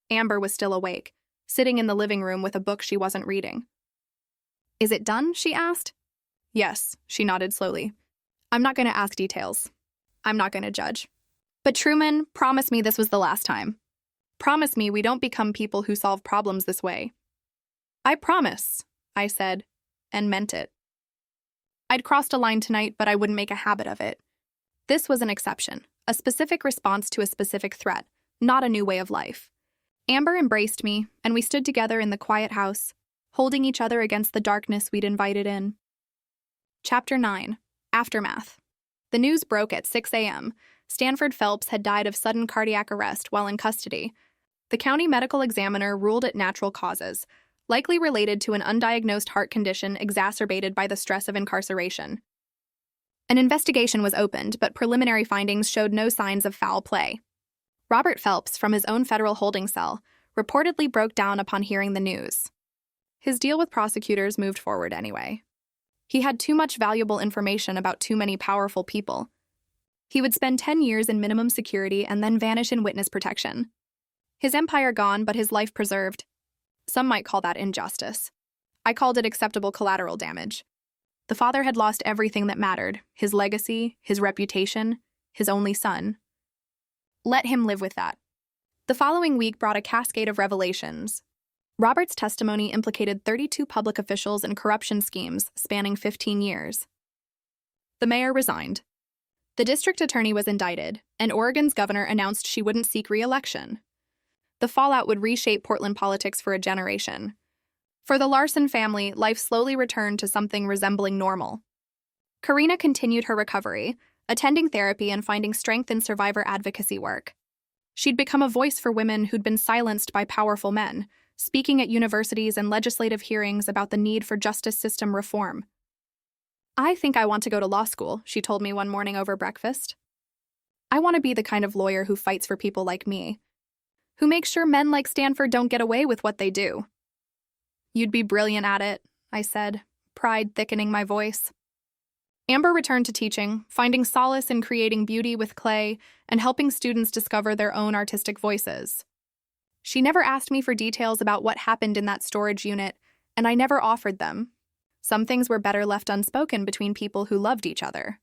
Amber was still awake, sitting in the living room with a book she wasn't reading. "Is it done?" she asked. "Yes," she nodded slowly. "I'm not going to ask details. I'm not going to judge. But Truman, promise me this was the last time. Promise me we don't become people who solve problems this way." "I promise," I said, and meant it. I'd crossed a line tonight, but I wouldn't make a habit of it. This was an exception, a specific response to a specific threat, not a new way of life. Amber embraced me, and we stood together in the quiet house, holding each other against the darkness we'd invited in. Chapter 9. Aftermath. The news broke at 6 a.m. Stanford Phelps had died of sudden cardiac arrest while in custody. The county medical examiner ruled it natural causes, likely related to an undiagnosed heart condition exacerbated by the stress of incarceration. An investigation was opened, but preliminary findings showed no signs of foul play. Robert Phelps, from his own federal holding cell, reportedly broke down upon hearing the news. His deal with prosecutors moved forward anyway. He had too much valuable information about too many powerful people. He would spend 10 years in minimum security and then vanish in witness protection. His empire gone, but his life preserved. Some might call that injustice. I called it acceptable collateral damage. The father had lost everything that mattered: his legacy, his reputation, his only son. Let him live with that. The following week brought a cascade of revelations. Robert's testimony implicated 32 public officials in corruption schemes spanning 15 years. The mayor resigned. The district attorney was indicted, and Oregon's governor announced she wouldn't seek re-election. The fallout would reshape Portland politics for a generation. For the Larson family, life slowly returned to something resembling normal. Karina continued her recovery, attending therapy and finding strength in survivor advocacy work. She'd become a voice for women who'd been silenced by powerful men, speaking at universities and legislative hearings about the need for justice system reform. "I think I want to go to law school," she told me one morning over breakfast. "I want to be the kind of lawyer who fights for people like me, who makes sure men like Stanford don't get away with what they do." "You'd be brilliant at it," I said, pride thickening my voice. Amber returned to teaching, finding solace in creating beauty with clay and helping students discover their own artistic voices. She never asked me for details about what happened in that storage unit, and I never offered them. Some things were better left unspoken between people who loved each other.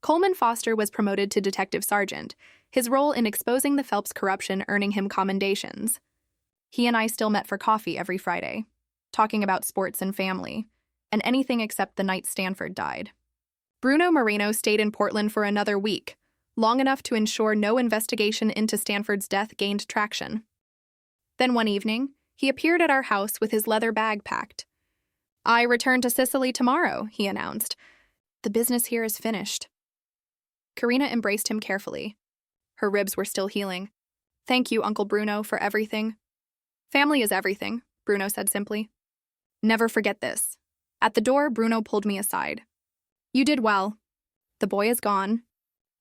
Coleman Foster was promoted to detective sergeant, his role in exposing the Phelps corruption earning him commendations. He and I still met for coffee every Friday, talking about sports and family, and anything except the night Stanford died. Bruno Moreno stayed in Portland for another week, long enough to ensure no investigation into Stanford's death gained traction. Then one evening, he appeared at our house with his leather bag packed. "I return to Sicily tomorrow," he announced. "The business here is finished." Karina embraced him carefully. Her ribs were still healing. "Thank you, Uncle Bruno, for everything." "Family is everything," Bruno said simply. "Never forget this." At the door, Bruno pulled me aside. "You did well. The boy is gone.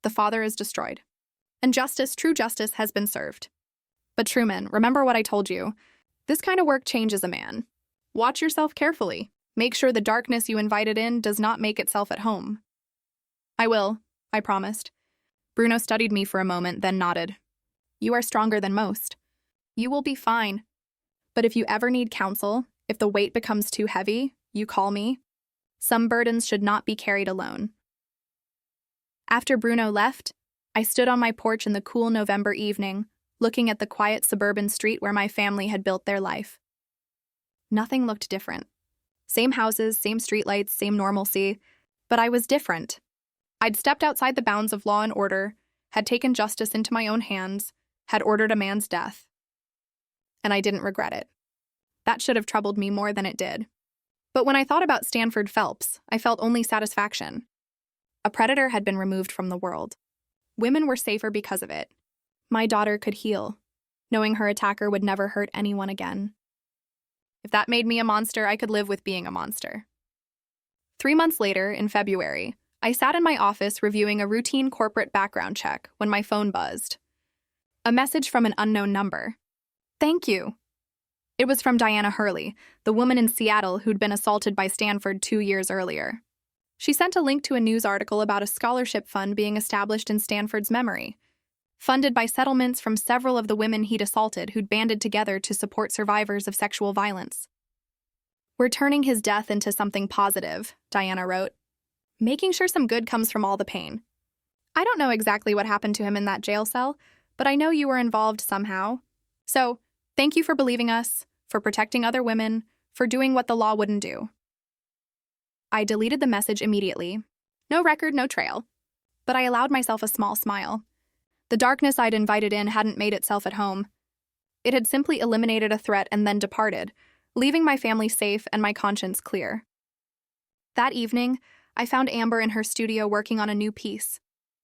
The father is destroyed. And justice, true justice, has been served. But Truman, remember what I told you. This kind of work changes a man. Watch yourself carefully. Make sure the darkness you invited in does not make itself at home." "I will," I promised. Bruno studied me for a moment, then nodded. "You are stronger than most. You will be fine. But if you ever need counsel, if the weight becomes too heavy, you call me. Some burdens should not be carried alone." After Bruno left, I stood on my porch in the cool November evening, looking at the quiet suburban street where my family had built their life. Nothing looked different. Same houses, same streetlights, same normalcy, but I was different. I'd stepped outside the bounds of law and order, had taken justice into my own hands, had ordered a man's death. And I didn't regret it. That should have troubled me more than it did. But when I thought about Stanford Phelps, I felt only satisfaction. A predator had been removed from the world. Women were safer because of it. My daughter could heal, knowing her attacker would never hurt anyone again. If that made me a monster, I could live with being a monster. 3 months later, in February, I sat in my office reviewing a routine corporate background check when my phone buzzed. A message from an unknown number. Thank you. It was from Diana Hurley, the woman in Seattle who'd been assaulted by Stanford 2 years earlier. She sent a link to a news article about a scholarship fund being established in Stanford's memory, funded by settlements from several of the women he'd assaulted who'd banded together to support survivors of sexual violence. "We're turning his death into something positive," Diana wrote, "making sure some good comes from all the pain. I don't know exactly what happened to him in that jail cell, but I know you were involved somehow. So, thank you for believing us, for protecting other women, for doing what the law wouldn't do." I deleted the message immediately. No record, no trail. But I allowed myself a small smile. The darkness I'd invited in hadn't made itself at home. It had simply eliminated a threat and then departed, leaving my family safe and my conscience clear. That evening, I found Amber in her studio working on a new piece,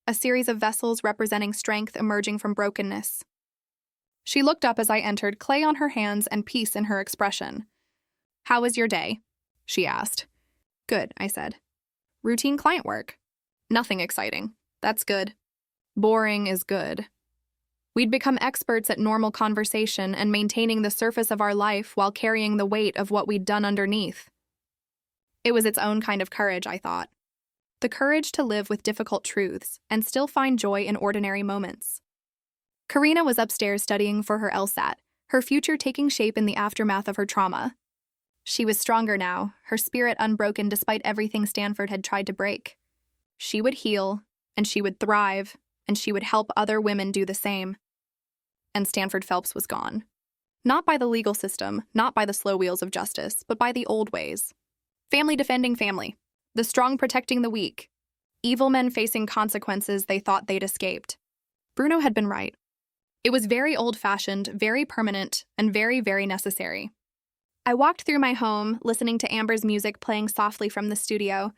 a series of vessels representing strength emerging from brokenness. She looked up as I entered, clay on her hands and peace in her expression. "How was your day?" she asked. "Good," I said. "Routine client work. Nothing exciting. That's good. Boring is good." We'd become experts at normal conversation and maintaining the surface of our life while carrying the weight of what we'd done underneath. It was its own kind of courage, I thought. The courage to live with difficult truths and still find joy in ordinary moments. Karina was upstairs studying for her LSAT, her future taking shape in the aftermath of her trauma. She was stronger now, her spirit unbroken despite everything Stanford had tried to break. She would heal, and she would thrive, and she would help other women do the same. And Stanford Phelps was gone. Not by the legal system, not by the slow wheels of justice, but by the old ways. Family defending family, the strong protecting the weak, evil men facing consequences they thought they'd escaped. Bruno had been right. It was very old-fashioned, very permanent, and very, very necessary. I walked through my home, listening to Amber's music playing softly from the studio,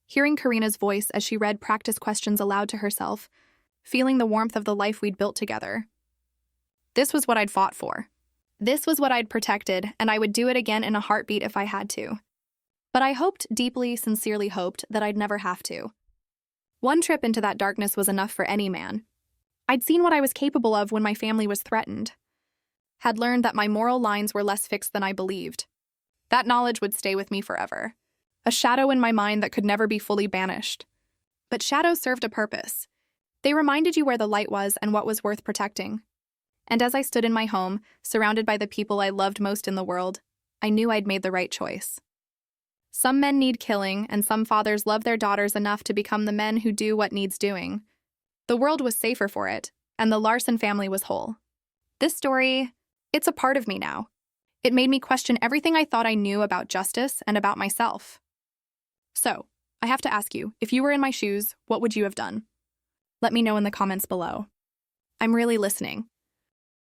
hearing Karina's voice as she read practice questions aloud to herself, feeling the warmth of the life we'd built together. This was what I'd fought for. This was what I'd protected, and I would do it again in a heartbeat if I had to. But I hoped, deeply, sincerely hoped, that I'd never have to. One trip into that darkness was enough for any man. I'd seen what I was capable of when my family was threatened. Had learned that my moral lines were less fixed than I believed. That knowledge would stay with me forever. A shadow in my mind that could never be fully banished. But shadows served a purpose. They reminded you where the light was and what was worth protecting. And as I stood in my home, surrounded by the people I loved most in the world, I knew I'd made the right choice. Some men need killing, and some fathers love their daughters enough to become the men who do what needs doing. The world was safer for it, and the Larson family was whole. This story, it's a part of me now. It made me question everything I thought I knew about justice and about myself. So, I have to ask you, if you were in my shoes, what would you have done? Let me know in the comments below. I'm really listening.